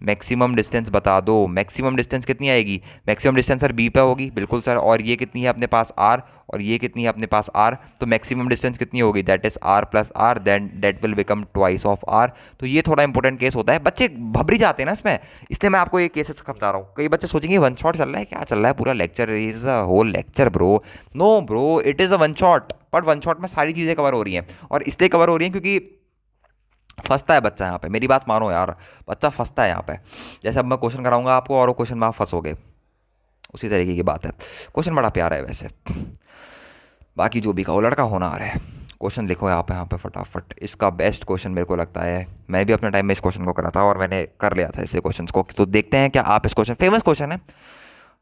मैक्सिमम डिस्टेंस बता दो, मैक्सिमम डिस्टेंस कितनी आएगी, मैक्सिमम डिस्टेंस सर बी पे होगी बिल्कुल सर, और ये कितनी है अपने पास आर, और ये कितनी है अपने पास आर, तो मैक्सिमम डिस्टेंस कितनी होगी, that is r plus r, then that will become twice of r. तो ये थोड़ा इंपॉर्टेंट केस होता है, बच्चे भबरी जाते हैं ना इसमें, इसलिए मैं आपको ये केसेस बता रहा हूँ। कई बच्चे सोचेंगे वन शॉट चल रहा है, क्या चल रहा है पूरा lecture, is a whole lecture bro, no bro it is a one shot, but one shot में सारी चीज़ें कवर हो रही हैं, और इसलिए कवर हो रही हैं क्योंकि फंसता है बच्चा यहाँ पे, मेरी बात मानो यार, बच्चा फंसता है यहाँ पे। जैसे अब मैं क्वेश्चन कराऊंगा आपको और वो क्वेश्चन में आप फंसोगे, उसी तरीके की बात है। क्वेश्चन बड़ा प्यारा है वैसे, बाकी जो भी कहो लड़का होना आ रहा है। क्वेश्चन लिखो यहाँ पे फटाफट, इसका बेस्ट क्वेश्चन मेरे को लगता है, मैं भी अपने टाइम में इस क्वेश्चन को करा था और मैंने कर लिया था इसे क्वेश्चन को, तो देखते हैं क्या आप इस क्वेश्चन, फेमस क्वेश्चन है,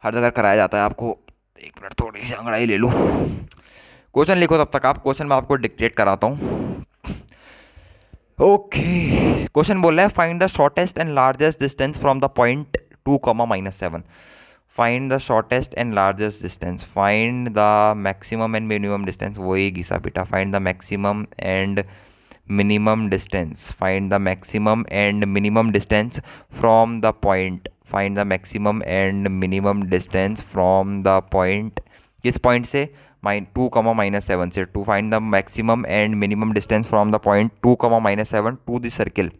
हर जगह कराया जाता है आपको। एक मिनट थोड़ी सी अंगड़ाई ले लूँ, क्वेश्चन लिखो तब तक आप, क्वेश्चन मैं आपको डिक्टेट कराता हूँ। ओके, क्वेश्चन बोल रहा है find the shortest and largest distance from the point 2, -7, find the shortest and largest distance, find the maximum and minimum distance, वही घिसा पीटा, find the maximum and minimum distance, find the maximum and minimum distance from the point, find the maximum and minimum distance from the point, किस point से, 2, -7 से, to find the maximum and minimum distance from the point 2, -7 to the circle,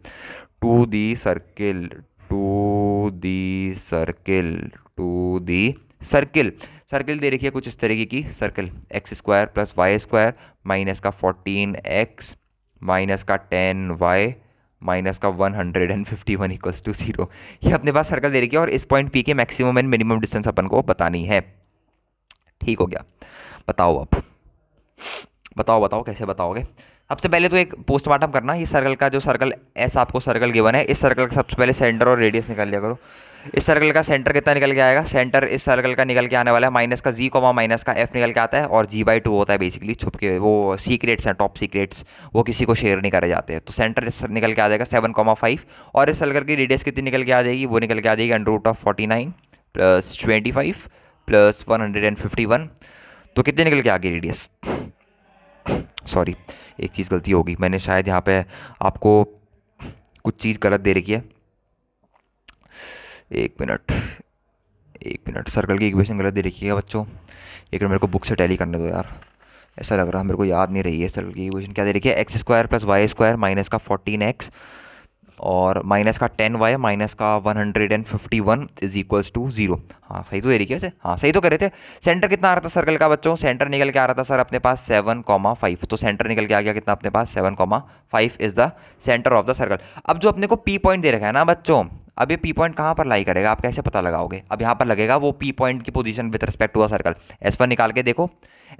to the circle, to the circle, to the circle. Circle दे रखी है कुछ इस तरीके की, सर्किल x² + y² माइनस का 14x माइनस का 10y माइनस का 151 = 0, ये अपने पास सर्कल दे रखी है, और इस पॉइंट P के मैक्सिमम एंड मिनिमम डिस्टेंस अपन को बतानी है। ठीक हो गया, बताओ अब, बताओ कैसे बताओगे। सबसे पहले तो एक पोस्टमार्टम करना, ये सर्कल का जो सर्कल एस आपको सर्कल गिवन है, इस सर्कल का सबसे पहले सेंटर और रेडियस निकाल लिया करो। इस सर्कल का सेंटर कितना निकल के आएगा, सेंटर इस सर्कल का निकल के आने वाला है माइनस का जी कॉमा माइनस का एफ निकल के आता है, और जी/2 होता है बेसिकली छुप के, वो सीक्रेट्स हैं, टॉप सीक्रेट्स, वो किसी को शेयर नहीं करे जाते हैं। तो सेंटर इस निकल के आ जाएगा 7,5, और इस सर्कल की रेडियस कितनी निकल के आ जाएगी, वो निकल के आ जाएगी √49 + 25 + 151। तो कितनी निकल के आ गई रेडियस, सॉरी एक चीज़ गलती होगी, मैंने शायद यहाँ पे आपको कुछ चीज़ गलत दे रखी है, एक मिनट एक मिनट, सर्कल की इक्वेशन गलत दे रखी है बच्चों, एक मिनट मेरे को बुक से टैली करने दो यार, ऐसा लग रहा है मेरे को याद नहीं रही है। सर्कल की इक्वेशन क्या दे रखी है, x² + y² माइनस का 14x और माइनस का 10y माइनस का 151 इज इक्वल्स टू 0। हाँ सही तो दे रही है वैसे, हाँ सही तो कर रहे थे। सेंटर कितना आ रहा था सर्कल का बच्चों, सेंटर निकल के आ रहा था सर अपने पास 7,5, तो सेंटर निकल के आ गया कितना अपने पास 7,5 is the centre of the circle. अब जो अपने को पी पॉइंट दे रखा है ना बच्चों, अब ये पी पॉइंट कहाँ पर लाई करेगा, आप कैसे पता लगाओगे, अब यहाँ पर लगेगा वो पी पॉइंट की position with respect to a circle. S1 निकाल के देखो,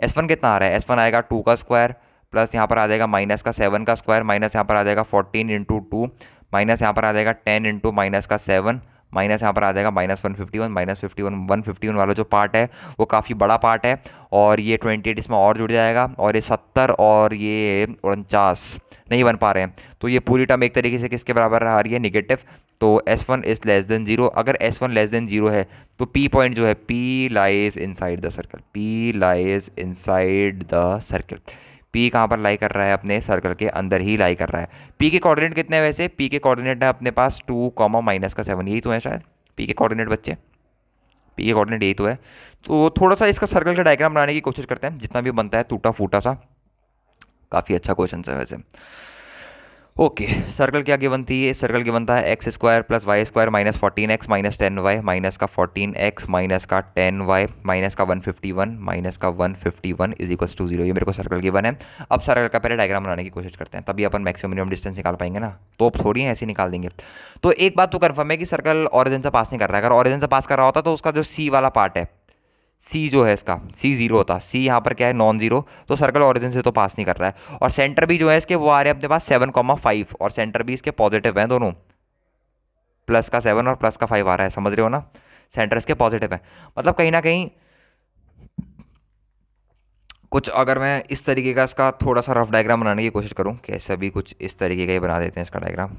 S1 कितना आ रहा है, S1 आएगा 2 का स्क्वायर प्लस यहाँ पर आ जाएगा माइनस का 7 का स्क्वायर माइनस यहाँ पर आ जाएगा 14 × 2 माइनस यहाँ पर आ जाएगा 10 × माइनस का 7 माइनस यहाँ पर आ जाएगा -151 -51 151 वाला जो पार्ट है वो काफ़ी बड़ा पार्ट है, और ये 28 इसमें और जुड़ जाएगा, और ये 70 और ये 49 नहीं बन पा रहे हैं, तो ये पूरी टर्म एक तरीके से किसके बराबर आ रही है, निगेटिव। तो S1 इज लेस देन 0, अगर S1 लेस देन 0 है तो P पॉइंट जो है P lies inside the circle, P lies inside the circle. P कहाँ पर लाई कर रहा है, अपने सर्कल के अंदर ही लाई कर रहा है। P के कोऑर्डिनेट कितने हैं वैसे, P के कोऑर्डिनेट है अपने पास 2, माइनस का 7, यही तो है शायद P के कोऑर्डिनेट बच्चे, P के कोऑर्डिनेट यही तो है। तो थोड़ा सा इसका सर्कल का डायग्राम बनाने की कोशिश करते हैं, जितना भी बनता है टूटा फूटा सा, काफ़ी अच्छा क्वेश्चन है वैसे। ओके सर्कल क्या गिवन थी, इस सर्कल गिवन था x² + y² minus 14x minus 10y minus का 14x माइनस का 10y माइनस का 151 इज इक्वल्स टू 0, ये मेरे को सर्कल गिवन है। अब सर्कल का पहले डायग्राम बनाने की कोशिश करते हैं, तभी अपन मैक्सिमम मिनिमम डिस्टेंस निकाल पाएंगे ना, तो अब थोड़ी ऐसे निकाल देंगे। तो एक बात तो कन्फर्म है कि सर्कल ऑरिजिन से पास नहीं कर रहा है, अगर ऑरिजिन से पास कर रहा होता तो उसका जो सी वाला पार्ट है, सी जो है इसका सी 0 होता, सी यहाँ पर क्या है नॉन जीरो, तो सर्कल ऑरिजिन से तो पास नहीं कर रहा है। और सेंटर भी जो है इसके वो आ रहे हैं अपने पास 7,5, और सेंटर भी इसके पॉजिटिव हैं दोनों, प्लस का 7 और प्लस का 5 आ रहा है, समझ रहे हो ना, सेंटर इसके पॉजिटिव है। मतलब कहीं ना कहीं कुछ, अगर मैं इस तरीके का इसका थोड़ा सा रफ डायग्राम बनाने की कोशिश करूँ, कैसे भी कुछ इस तरीके का ही बना देते हैं इसका डायग्राम,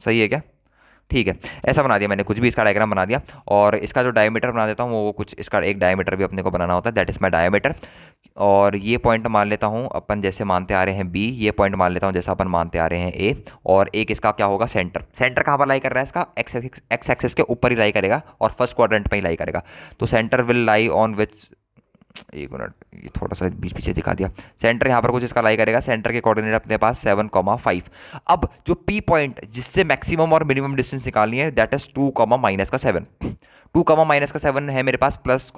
सही है क्या, ठीक है ऐसा बना दिया मैंने, कुछ भी इसका डायग्राम बना दिया। और इसका जो डायमीटर बना देता हूँ वो कुछ, इसका एक डायमीटर भी अपने को बनाना होता है, दैट इज़ माई डायमीटर। और ये पॉइंट मान लेता हूँ अपन जैसे मानते आ रहे हैं B, ये पॉइंट मान लेता हूँ जैसा अपन मानते आ रहे हैं A, और एक इसका क्या होगा सेंटर, सेंटर कहाँ पर लाई कर रहा है इसका, एक्स एक्सिस के ऊपर ही लाई करेगा और फर्स्ट क्वाड्रेंट पे ही लाई करेगा। तो centre will lie on which, एक मिनट ये थोड़ा सा बीच पीछे दिखा दिया, सेंटर यहाँ पर कुछ इसका लाई करेगा, सेंटर के कोऑर्डिनेट अपने पास 7,5। अब जो पी पॉइंट जिससे मैक्सिमम और मिनिमम डिस्टेंस निकालनी है दैट इज 2, माइनस का 7, 2, माइनस का 7 है मेरे पास, plus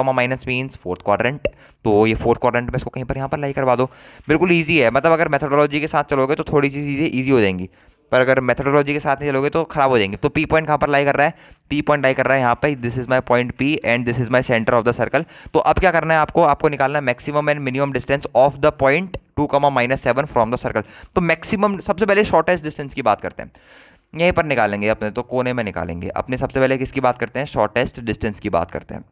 minus means fourth quadrant, तो ये फोर्थ क्वाड्रेंट में इसको कहीं पर यहाँ पर लाई करवा दो, बिल्कुल ईजी है। मतलब अगर मेथोडोलॉजी के साथ चलोगे तो थोड़ी सी चीज़ें ईजी हो जाएंगी, पर अगर मेथोडोलॉजी के साथ नहीं चलोगे तो खराब हो जाएंगे। तो पी पॉइंट कहाँ पर लाई कर रहा है, पी पॉइंट लाई कर रहा है यहाँ पे, this is my point P and this is my centre of the circle. तो अब क्या करना है आपको निकालना है maximum and minimum distance of the point 2, -7 from the circle. तो मैक्सिमम, सबसे पहले शॉर्टेस्ट डिस्टेंस की बात करते हैं, यहीं पर निकालेंगे अपने, तो कोने में निकालेंगे अपने। सबसे पहले किसकी बात करते हैं, शॉर्टेस्ट डिस्टेंस की बात करते हैं।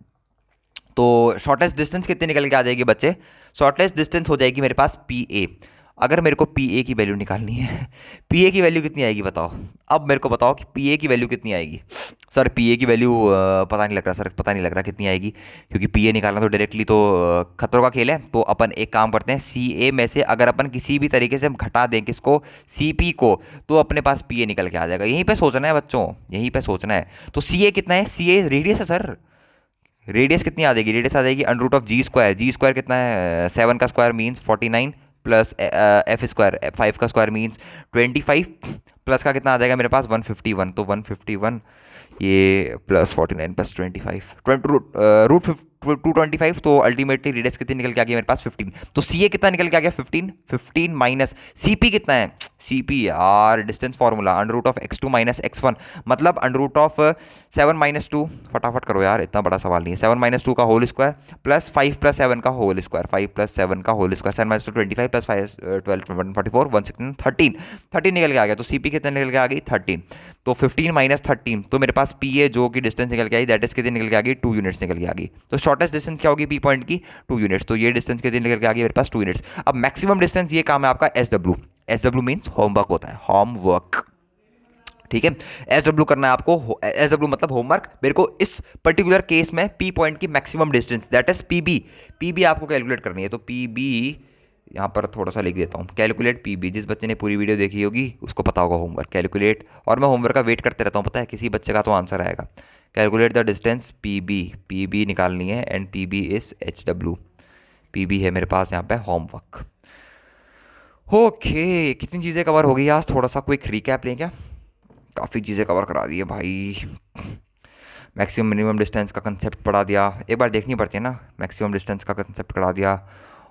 तो शॉर्टेस्ट डिस्टेंस कितनी निकल के आ जाएगी बच्चे, शॉर्टेस्ट डिस्टेंस हो जाएगी मेरे पास PA। अगर मेरे को PA की वैल्यू निकालनी है, PA की वैल्यू कितनी आएगी बताओ, अब मेरे को बताओ कि PA की वैल्यू कितनी आएगी। सर PA की वैल्यू पता नहीं लग रहा सर, पता नहीं लग रहा कितनी आएगी, क्योंकि PA निकालना तो डायरेक्टली तो खतरों का खेल है। तो अपन एक काम करते हैं, CA में से अगर अपन किसी भी तरीके से हम घटा दें किसको, CP को, तो अपने पास PA निकल के आ जाएगा। यहीं पे सोचना है बच्चों, यहीं पे सोचना है। तो CA कितना है, CA रेडियस है सर, रेडियस कितनी आ जाएगी, रेडियस आ जाएगी √g², g² कितना है 7 का स्क्वायर मीन्स 49 प्लस f², 5 का स्क्वायर मीन्स 25 प्लस का कितना आ जाएगा मेरे पास 151, तो 151 ये प्लस 49 प्लस 25 √225, तो अल्टीमेटली रेडियस कितनी निकल के आ गई मेरे पास 15। तो CA कितना निकल के आ गया 15 माइनस CP कितना है, सी पी यार, distance formula under root of x two minus x one, मतलब अंडर रूट ऑफ 7 - 2, फटाफट करो यार, इतना बड़ा सवाल नहीं है। 7 - 2 का होल स्क्वायर प्लस 5 + 7 का होल स्क्वायर, 5 + 7 का होल स्क्वायर, 7 - 2 25 प्लस 5 12 144 116 13 13 निकल के आ गया। तो सी पी कितने निकल के आ गई 13। तो 15 - 13, तो मेरे पास पी है जो कि डिस्टेंस निकल के आई, दैट इज कितनी निकल के आ गई 2 यूनिट्स निकल के आ गई। तो शॉर्टेस्ट डिस्टेंस क्या होगी पी पॉइंट की 2 यूनिट्स, तो ये डिस्टेंस कितनी निकल के आ गई मेरे पास 2 यूनिट्स। अब मैक्सिमम डिस्टेंस ये काम है आपका S W, S W means homework होता है, होमवर्क, ठीक है। एस डब्ल्यू करना है आपको, एस डब्ल्यू मतलब होमवर्क। मेरे को इस पर्टिकुलर केस में पी पॉइंट की maximum distance that is P B, P B आपको कैलकुलेट करनी है। तो पी बी यहाँ पर थोड़ा सा लिख देता हूँ, कैलकुलेट पी बी। जिस बच्चे ने पूरी वीडियो देखी होगी उसको पता होगा होमवर्क कैलकुलेट, और मैं होमवर्क का वेट करते रहता हूँ, पता है किसी बच्चे का तो आंसर आएगा। Calculate the distance P B निकालनी है, and P B is H W, P B है मेरे पास यहाँ पे होमवर्क। ओके, कितनी चीज़ें कवर हो गई आज, थोड़ा सा क्विक रिकैप लें क्या? काफ़ी चीज़ें कवर करा दी है भाई। मैक्सिमम मिनिमम डिस्टेंस का कंसेप्ट पढ़ा दिया, एक बार देखनी पड़ती है ना, मैक्सिमम डिस्टेंस का कंसेप्ट पढ़ा दिया,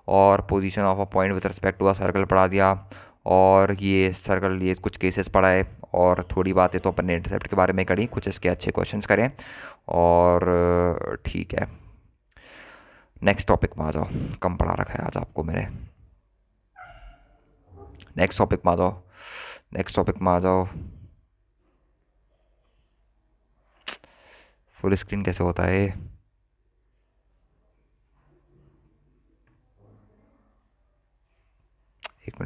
और position of a point with respect to a circle पढ़ा दिया, और ये सर्कल ये कुछ केसेस पढ़ाए, और थोड़ी बातें तो अपन ने इंटरसेप्ट के बारे में करी, कुछ इसके अच्छे क्वेश्चंस करें, और ठीक है नेक्स्ट टॉपिक में आ जाओ। कम पढ़ा रखा है आज आपको मैंने, नेक्स्ट टॉपिक में आ जाओ, नेक्स्ट टॉपिक में आ जाओ। फुल स्क्रीन कैसे होता है? एक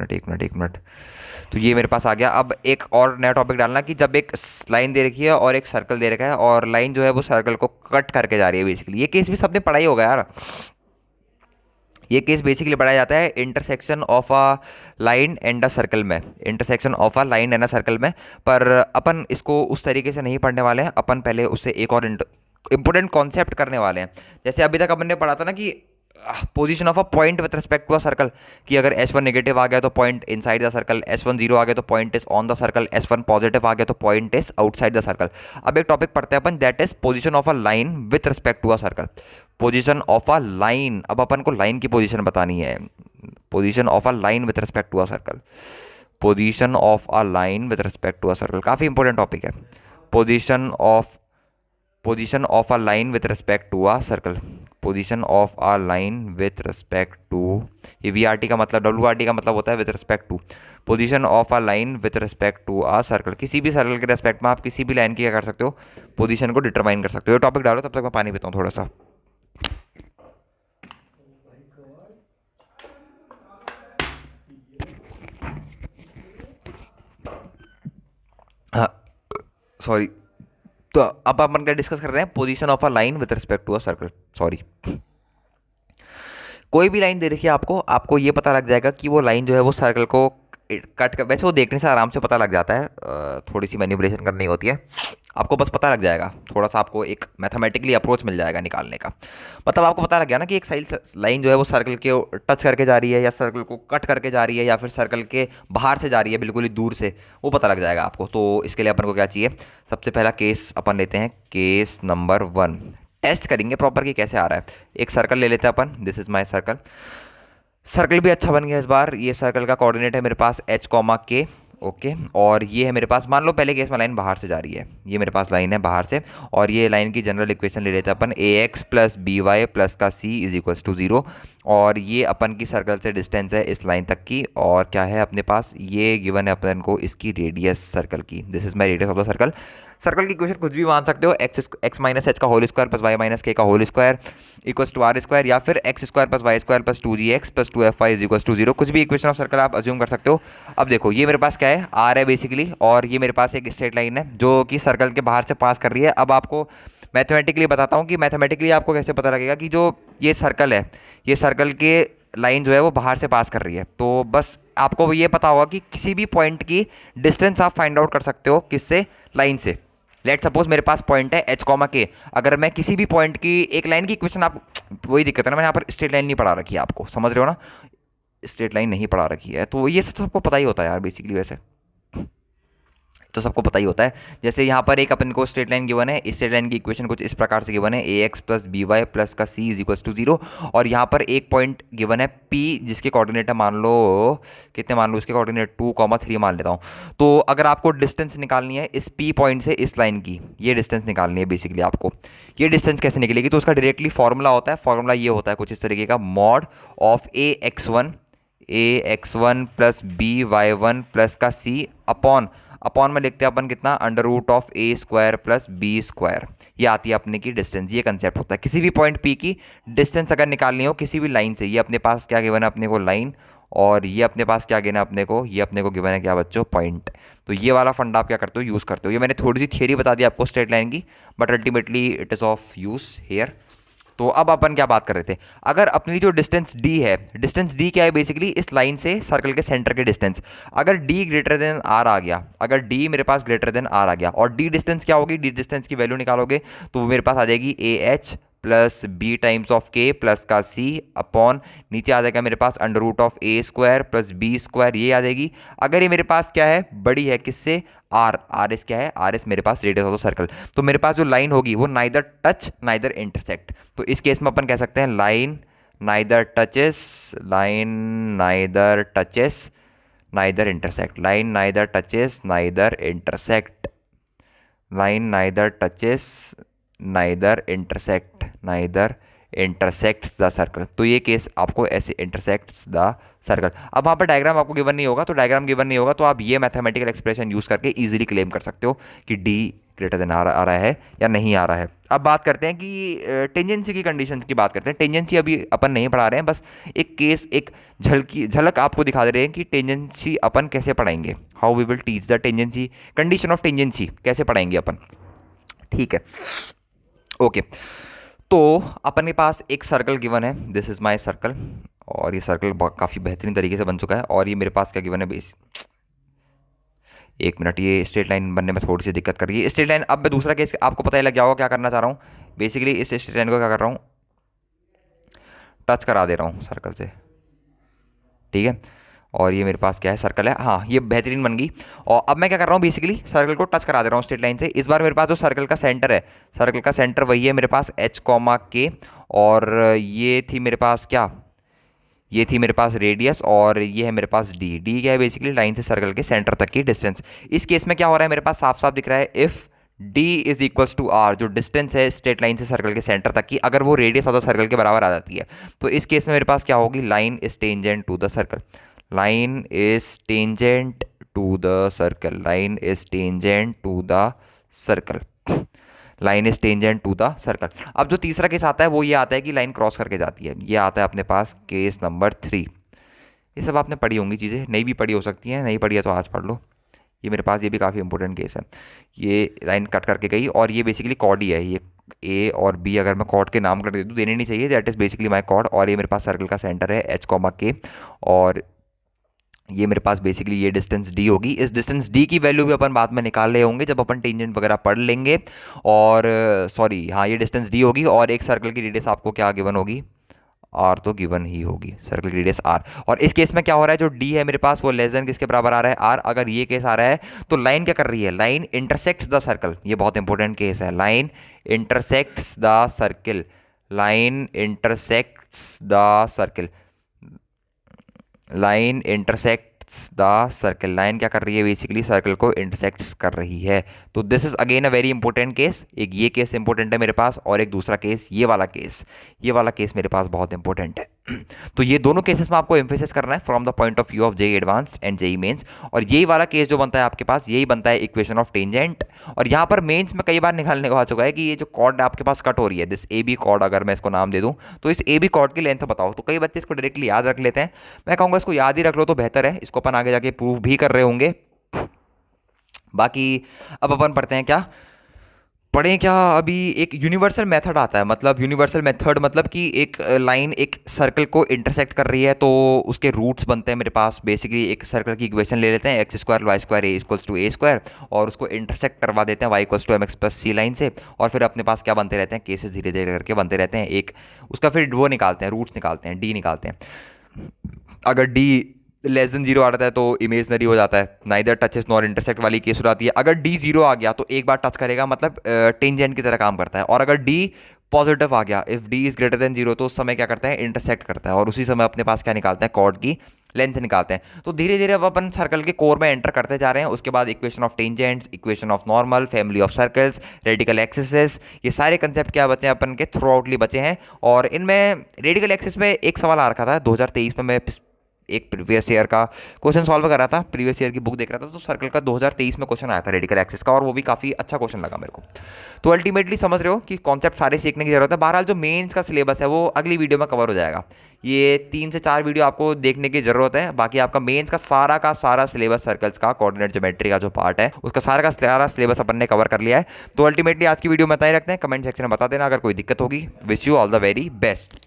मिनट। तो ये मेरे पास आ गया। अब एक और नया टॉपिक डालना कि जब एक लाइन दे रखी है और एक सर्कल दे रखा है, और लाइन जो है वो सर्कल को कट करके जा रही है बेसिकली, ये केस भी सबने पढ़ा ही होगा यार। ये केस बेसिकली पढ़ाया जाता है intersection of a line and a circle में, intersection of a line and a circle में। पर अपन इसको उस तरीके से नहीं पढ़ने वाले हैं, अपन पहले उससे एक और इंपॉर्टेंट कॉन्सेप्ट करने वाले हैं। जैसे अभी तक अपन ने पढ़ा था ना कि position of a point with respect to a circle, कि अगर S1 नेगेटिव आ गया तो point inside the circle, S1 0 आ गया तो point is on the circle, S1 positive आ गया तो point is outside the circle. अब एक टॉपिक पढ़ते हैं अपन, that is position of a line with respect to a circle. Position of a line, अब अपन को लाइन की पोजीशन बतानी है। Position of a line with respect to a circle, position of a line with respect to a circle, काफ़ी important topic है। Position of a line with respect to a circle, position of a line with respect to, ये V R T का मतलब W R T का मतलब होता है with respect to, position of a line with respect to a circle. किसी भी circle के रेस्पेक्ट में आप किसी भी लाइन की क्या कर सकते हो, पोजीशन को डिटरमाइन कर सकते हो। टॉपिक डालो, तब तक मैं पानी पीता हूँ थोड़ा सा। हाँ सॉरी, तो अब अपन क्या डिस्कस कर रहे हैं, position of a line with respect to a circle. Sorry, कोई भी लाइन दे रखी है आपको, आपको ये पता लग जाएगा कि वो लाइन जो है वो सर्कल को कट कर, वैसे वो देखने से आराम से पता लग जाता है, थोड़ी सी मैनिपुलेशन करनी होती है, आपको बस पता लग जाएगा, थोड़ा सा आपको एक मैथमेटिकली अप्रोच मिल जाएगा निकालने का। मतलब आपको पता लग गया ना कि एक सही लाइन जो है वो सर्कल के टच करके जा रही है, या सर्कल को कट करके जा रही है, या फिर सर्कल के बाहर से जा रही है बिल्कुल ही दूर से, वो पता लग जाएगा आपको। तो इसके लिए अपन को क्या चाहिए, सबसे पहला केस अपन लेते हैं, केस नंबर 1, टेस्ट करेंगे प्रॉपर कि कैसे आ रहा है। एक सर्कल ले लेते हैं अपन, this is my circle, circle भी अच्छा बन गया इस बार। ये सर्कल का कोऑर्डिनेट है मेरे पास H, ओके, और ये है मेरे पास, मान लो पहले केस में लाइन बाहर से जा रही है, ये मेरे पास लाइन है बाहर से, और ये लाइन की जनरल इक्वेशन ले लेते हैं अपन, AX + BY + का C = 0, और ये अपन की सर्कल से डिस्टेंस है इस लाइन तक की, और क्या है अपने पास, ये गिवन है अपन को इसकी रेडियस सर्कल की, this is my radius of the circle. Circle की इक्वेशन कुछ भी मान सकते हो, x - h का होल स्क्वायर + y - k का होल स्क्वायर = r², या फिर x² + y² + 2gx + 2fy = 0, कुछ भी इक्वेशन ऑफ सर्कल आप अज्यूम कर सकते हो। अब देखो ये मेरे पास क्या है, r है बेसिकली, और ये मेरे पास एक स्ट्रेट लाइन है जो कि सर्कल के बाहर से पास कर रही है। अब आपको मैथमेटिकली बताता हूँ कि मैथमेटिकली आपको कैसे पता लगेगा कि जो ये सर्कल है, ये सर्कल के लाइन जो है वो बाहर से पास कर रही है। तो बस आपको ये पता होगा कि किसी भी पॉइंट की डिस्टेंस आप फाइंड आउट कर सकते हो, किससे, लाइन से। लेट सपोज मेरे पास पॉइंट है H, अगर मैं किसी भी पॉइंट की एक लाइन की इक्वेशन, आप वही दिक्कत है ना, मैंने यहाँ पर स्ट्रेट लाइन नहीं पढ़ा रखी है, आपको समझ रहे हो ना, स्ट्रेट लाइन नहीं पढ़ा रखी है, तो ये सब सबको पता ही होता है यार बेसिकली। वैसे तो सबको पता ही होता है। जैसे यहाँ पर एक अपन को स्ट्रेट लाइन गिवन है, इस स्ट्रेट लाइन की इक्वेशन कुछ इस प्रकार से गिवन है, ए x plus b Y plus का सी इज इक्वल्स टू 0। और यहाँ पर एक पॉइंट गिवन है पी, जिसके कोऑर्डिनेट है मान लो कितने, मान लो इसके कोऑर्डिनेट 2,3 मान लेता हूँ। तो अगर आपको डिस्टेंस निकालनी है इस पी पॉइंट से इस लाइन की, ये डिस्टेंस निकालनी है बेसिकली आपको। ये डिस्टेंस कैसे निकलेगी, तो उसका डायरेक्टली फॉर्मूला होता है, फॉर्मूला ये होता है कुछ इस तरीके का, mod of a x one plus b y one plus का सी अपॉन में लिखते हैं अपन कितना, under root of a square plus b square. ये आती है अपने की डिस्टेंस। ये कंसेप्ट होता है किसी भी पॉइंट पी की डिस्टेंस अगर निकालनी हो किसी भी लाइन से। ये अपने पास क्या गिवन है अपने को, लाइन, और ये अपने पास क्या गिवन है अपने को, ये अपने को गिवन है क्या बच्चों, पॉइंट। तो ये वाला फंडा आप क्या करते हो, यूज़ करते हो। ये मैंने थोड़ी सी थियरी बता दी आपको स्ट्रेट लाइन की, but ultimately it is of use here. तो अब अपन क्या बात कर रहे थे, अगर अपनी जो डिस्टेंस d है, डिस्टेंस d क्या है बेसिकली, इस लाइन से सर्कल के सेंटर के डिस्टेंस। अगर d ग्रेटर देन r आ गया, अगर d मेरे पास ग्रेटर देन r आ गया, और d डिस्टेंस क्या होगी, d डिस्टेंस की वैल्यू निकालोगे तो वो मेरे पास आ जाएगी a h plus b times of k plus का सी अपॉन, नीचे आ जाएगा मेरे पास under root of a square plus b square, ये आ जाएगी। अगर ये मेरे पास क्या है, बड़ी है किससे, आर एस क्या है, आर एस मेरे पास रेडियस ऑफ द सर्कल। तो मेरे पास जो लाइन होगी वो नाइदर टच नाइदर इंटरसेक्ट। तो इस केस में अपन कह सकते हैं line neither touches, line neither touches neither intersect, line neither touches neither intersect, line neither touches neither intersect, neither intersects the circle. तो ये केस आपको ऐसे इंटरसेक्ट्स द सर्कल। अब वहाँ पर डायग्राम आपको गिवन नहीं होगा, तो डायग्राम गिवन नहीं होगा तो आप ये मैथमेटिकल एक्सप्रेशन यूज़ करके इजीली क्लेम कर सकते हो कि डी ग्रेटर देन आ रहा है या नहीं आ रहा है। अब बात करते हैं कि टेंजेंसी की कंडीशंस की बात करते हैं। टेंजेंसी अभी अपन नहीं पढ़ा रहे हैं, बस एक केस, एक झलक आपको दिखा दे रहे हैं कि टेंजेंसी अपन कैसे पढ़ाएंगे, how we will teach the tangency, condition of tangency कैसे पढ़ाएंगे अपन। ठीक है, ओके। तो अपन के पास एक सर्कल गिवन है, दिस इज़ माय सर्कल, और ये सर्कल काफ़ी बेहतरीन तरीके से बन चुका है। और ये मेरे पास क्या गिवन है बेस, एक मिनट, ये स्ट्रेट लाइन बनने में थोड़ी सी दिक्कत कर रही है स्ट्रेट लाइन। अब मैं दूसरा केस, आपको पता ही लग गया होगा क्या करना चाह रहा हूँ। बेसिकली इस स्ट्रेट लाइन को क्या कर रहा हूँ, टच करा दे रहा हूँ सर्कल से, ठीक है। और ये मेरे पास क्या है, सर्कल है, हाँ ये बेहतरीन बन गई। और अब मैं क्या कर रहा हूँ, बेसिकली सर्कल को टच करा दे रहा हूँ स्ट्रेट लाइन से। इस बार मेरे पास जो सर्कल का सेंटर है, सर्कल का सेंटर वही है मेरे पास एच कॉमा के, और ये थी मेरे पास क्या, ये थी मेरे पास रेडियस, और ये है मेरे पास डी क्या है बेसिकली लाइन से सर्कल के सेंटर तक की डिस्टेंस। इस केस में क्या हो रहा है, मेरे पास साफ साफ दिख रहा है, if d is equals to r, जो डिस्टेंस है स्ट्रेट लाइन से सर्कल के सेंटर तक की, अगर वो रेडियस ऑफ द सर्कल के बराबर आ जाती है, तो इस केस में मेरे पास क्या होगी, line is tangent to the circle, line is tangent to the circle, line is tangent to the circle, line is tangent to the circle. अब जो तीसरा केस आता है वो ये आता है कि लाइन क्रॉस करके जाती है। ये आता है अपने पास केस नंबर 3। ये सब आपने पढ़ी होंगी चीज़ें, नहीं भी पढ़ी हो सकती हैं, नहीं पढ़ी है तो आज पढ़ लो। ये मेरे पास ये भी काफ़ी इंपॉर्टेंट केस है। ये लाइन कट करके गई, और ये बेसिकली कॉर्ड ही है, ये ए और बी अगर मैं कॉर्ड के नाम कर दे दूँ, देने नहीं चाहिए, that is basically my chord. और ये मेरे पास सर्कल का सेंटर है एच कॉमा के, और ये मेरे पास बेसिकली ये डिस्टेंस d होगी। इस डिस्टेंस d की वैल्यू भी अपन बाद में निकाल रहे होंगे जब अपन टेंजेंट वगैरह पढ़ लेंगे। और सॉरी हाँ, ये डिस्टेंस d होगी, और एक सर्कल की रेडियस आपको क्या गिवन होगी, r तो गिवन ही होगी, सर्कल की रेडियस r। और इस केस में क्या हो रहा है, जो d है मेरे पास वो लेस देन किसके बराबर आ रहा है, r। अगर ये केस आ रहा है तो लाइन क्या कर रही है, लाइन इंटरसेक्ट्स द सर्कल। ये बहुत इंपॉर्टेंट केस है, line intersects the circle, line intersects the circle, line intersects the circle. Line क्या कर रही है, बेसिकली सर्कल को इंटरसेक्ट्स कर रही है। तो this is again a very important case. एक ये केस इंपॉर्टेंट है मेरे पास, और एक दूसरा केस ये वाला केस, ये वाला केस मेरे पास बहुत इंपॉर्टेंट है। तो ये दोनों केसेस में आपको एम्फेसिस करना है from the point of view of JEE advanced and JEE mains. और यही वाला केस जो बनता है आपके पास, यही बनता है इक्वेशन ऑफ टेंजेंट। और यहाँ पर मेंस में कई बार निकालने को आ चुका है कि ये जो कॉर्ड आपके पास कट हो रही है, दिस ए बी कॉर्ड, अगर मैं इसको नाम दे दूँ तो इस ए बी कॉर्ड की लेंथ बताओ। तो कई बच्चे इसको डायरेक्टली याद रख लेते हैं, मैं कहूँगा इसको याद ही रख लो तो बेहतर है, इसको अपन आगे जाके प्रूव भी कर रहे होंगे। बाकी अब अपन पढ़ते हैं, क्या पढ़ें, क्या अभी एक यूनिवर्सल मेथड आता है, मतलब यूनिवर्सल मेथड मतलब कि एक लाइन एक सर्कल को इंटरसेक्ट कर रही है तो उसके रूट्स बनते हैं मेरे पास। बेसिकली एक सर्कल की इक्वेशन ले लेते हैं, x square y square a equals to a square, और उसको इंटरसेक्ट करवा देते हैं y equals to m x plus c line से। और फिर अपने पास क्या बनते रहते हैं, केसेस धीरे धीरे करके बनते रहते हैं। एक उसका फिर वो निकालते हैं, रूट्स निकालते हैं, डी निकालते हैं। अगर डी लेस देन जीरो आता है तो इमेजनरी हो जाता है, नाइदर टचेस नॉर इंटरसेक्ट वाली केस हो जाती है। अगर डी जीरो आ गया तो एक बार टच करेगा, मतलब टेंजेंट की तरह काम करता है। और अगर डी पॉजिटिव आ गया, if D is greater than zero, तो उस समय क्या करता है, इंटरसेक्ट करता है, और उसी समय अपने पास क्या निकालते हैं, कॉर्ड की लेंथ निकालते हैं। तो धीरे धीरे अब अपन सर्कल के कोर में एंटर करते जा रहे हैं। उसके बाद equation of tangents, equation of normal, family of circles, radical axis, ये सारे कंसेप्ट क्या बचे हैं अपन के, थ्रू आउटली बचे हैं। और इनमें रेडिकल एक्सिस में एक सवाल आ रखा था 2023 में, मैं एक प्रीवियस ईयर का क्वेश्चन सॉल्व कर रहा था, प्रीवियस ईयर की बुक देख रहा था, तो सर्कल का 2023 में क्वेश्चन आया था रेडिकल एक्सिस का, और वो भी काफ़ी अच्छा क्वेश्चन लगा मेरे को। तो अल्टीमेटली समझ रहे हो कि कॉन्सेप्ट सारे सीखने की जरूरत है। बहरहाल जो मेंस का सिलेबस है वो अगली वीडियो में कवर हो जाएगा। ये 3 से 4 वीडियो आपको देखने की जरूरत है, बाकी आपका मेंस का सारा सिलेबस सर्कल्स का, कोऑर्डिनेट ज्योमेट्री का जो पार्ट है उसका सारा का सारा सिलेबस अपन ने कवर कर लिया है। तो अल्टीमेटली आज की वीडियो में इतना ही रखते हैं। कमेंट सेक्शन में बता देना अगर कोई दिक्कत होगी। Wish you all the very best.